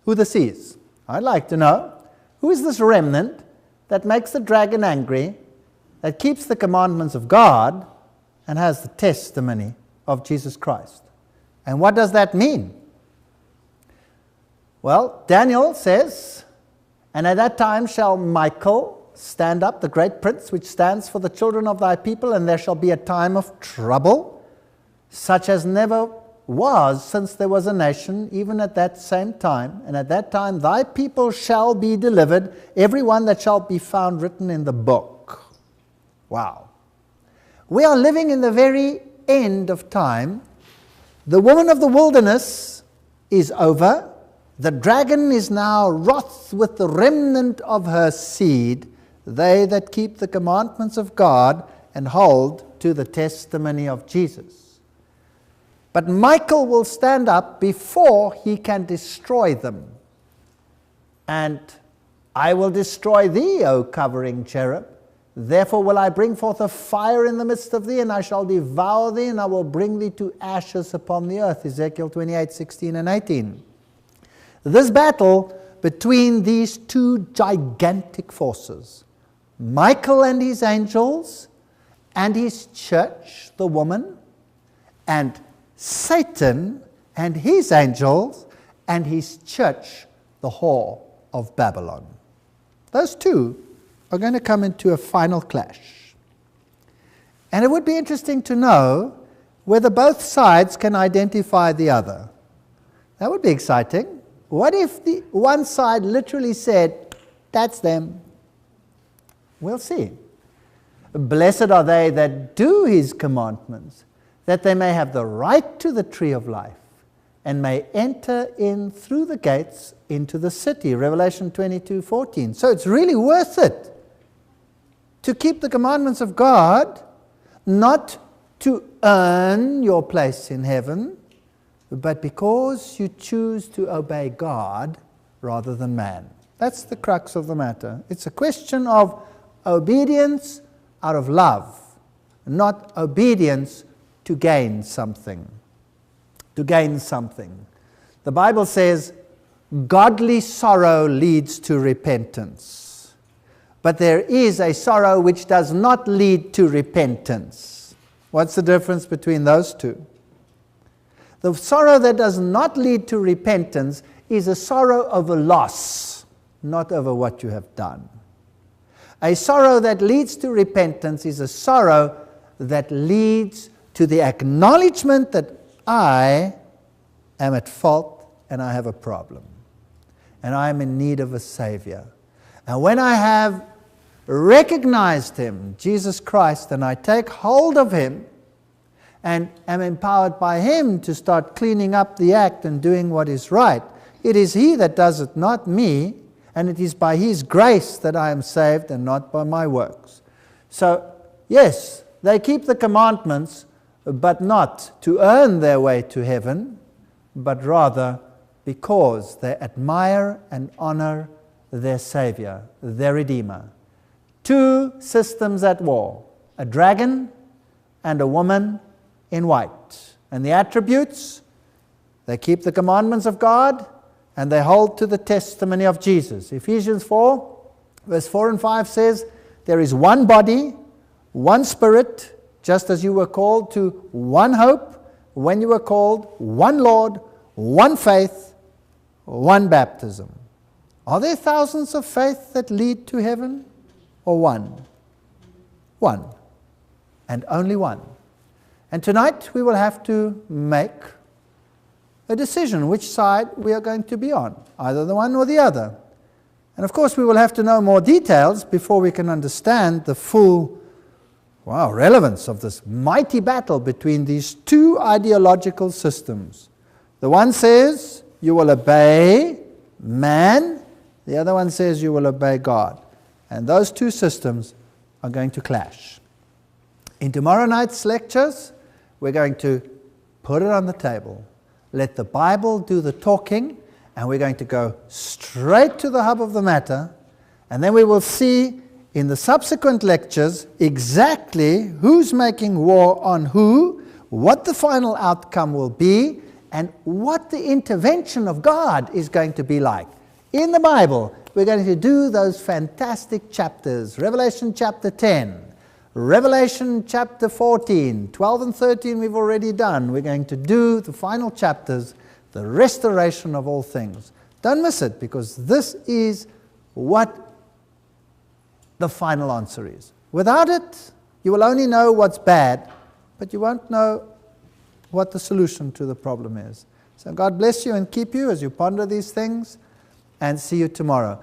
who this is. I'd like to know, who is this remnant that makes the dragon angry, that keeps the commandments of God, and has the testimony of Jesus Christ? And what does that mean? Well, Daniel says, and at that time shall Michael stand up, the great prince, which stands for the children of thy people, and there shall be a time of trouble, such as never was since there was a nation, even at that same time. And at that time thy people shall be delivered, every one that shall be found written in the book. Wow. We are living in the very end of time. The woman of the wilderness is over. The dragon is now wroth with the remnant of her seed, they that keep the commandments of God and hold to the testimony of Jesus. But Michael will stand up before he can destroy them. And I will destroy thee, O covering cherub. Therefore will I bring forth a fire in the midst of thee, and I shall devour thee, and I will bring thee to ashes upon the earth. Ezekiel 28:16 and 18. This battle between these two gigantic forces, Michael and his angels, and his church, the woman, and Satan and his angels, and his church, the whore of Babylon. Those two are going to come into a final clash. And it would be interesting to know whether both sides can identify the other. That would be exciting. What if the one side literally said, that's them? We'll see. Blessed are they that do his commandments, that they may have the right to the tree of life, and may enter in through the gates into the city. Revelation 22:14. So it's really worth it to keep the commandments of God, not to earn your place in heaven, but because you choose to obey God rather than man. That's the crux of the matter. It's a question of obedience out of love, not obedience to gain something. To gain something. The Bible says, godly sorrow leads to repentance. But there is a sorrow which does not lead to repentance. What's the difference between those two? The sorrow that does not lead to repentance is a sorrow over loss, not over what you have done. A sorrow that leads to repentance is a sorrow that leads to the acknowledgement that I am at fault and I have a problem. And I am in need of a Savior. And when I have recognized Him, Jesus Christ, and I take hold of Him and am empowered by Him to start cleaning up the act and doing what is right, it is He that does it, not me, and it is by His grace that I am saved and not by my works. So, yes, they keep the commandments, but not to earn their way to heaven, but rather because they admire and honor their Savior, their Redeemer. Two systems at war, a dragon and a woman in white. And the attributes, they keep the commandments of God and they hold to the testimony of Jesus. Ephesians 4, verse 4 and 5 says, there is one body, one Spirit, just as you were called to one hope, when you were called, one Lord, one faith, one baptism. Are there thousands of faiths that lead to heaven? Or one? One. And only one. And tonight we will have to make a decision which side we are going to be on, either the one or the other. And of course we will have to know more details before we can understand the full relevance of this mighty battle between these two ideological systems. The one says you will obey man, the other one says you will obey God. And those two systems are going to clash. In tomorrow night's lectures, we're going to put it on the table. Let the Bible do the talking, and we're going to go straight to the hub of the matter, and then we will see in the subsequent lectures exactly who's making war on who, what the final outcome will be, and what the intervention of God is going to be like. In the Bible, we're going to do those fantastic chapters. Revelation chapter 10, Revelation chapter 14, 12 and 13 we've already done. We're going to do the final chapters, the restoration of all things. Don't miss it, because this is what the final answer is. Without it, you will only know what's bad, but you won't know what the solution to the problem is. So God bless you and keep you as you ponder these things, and see you tomorrow.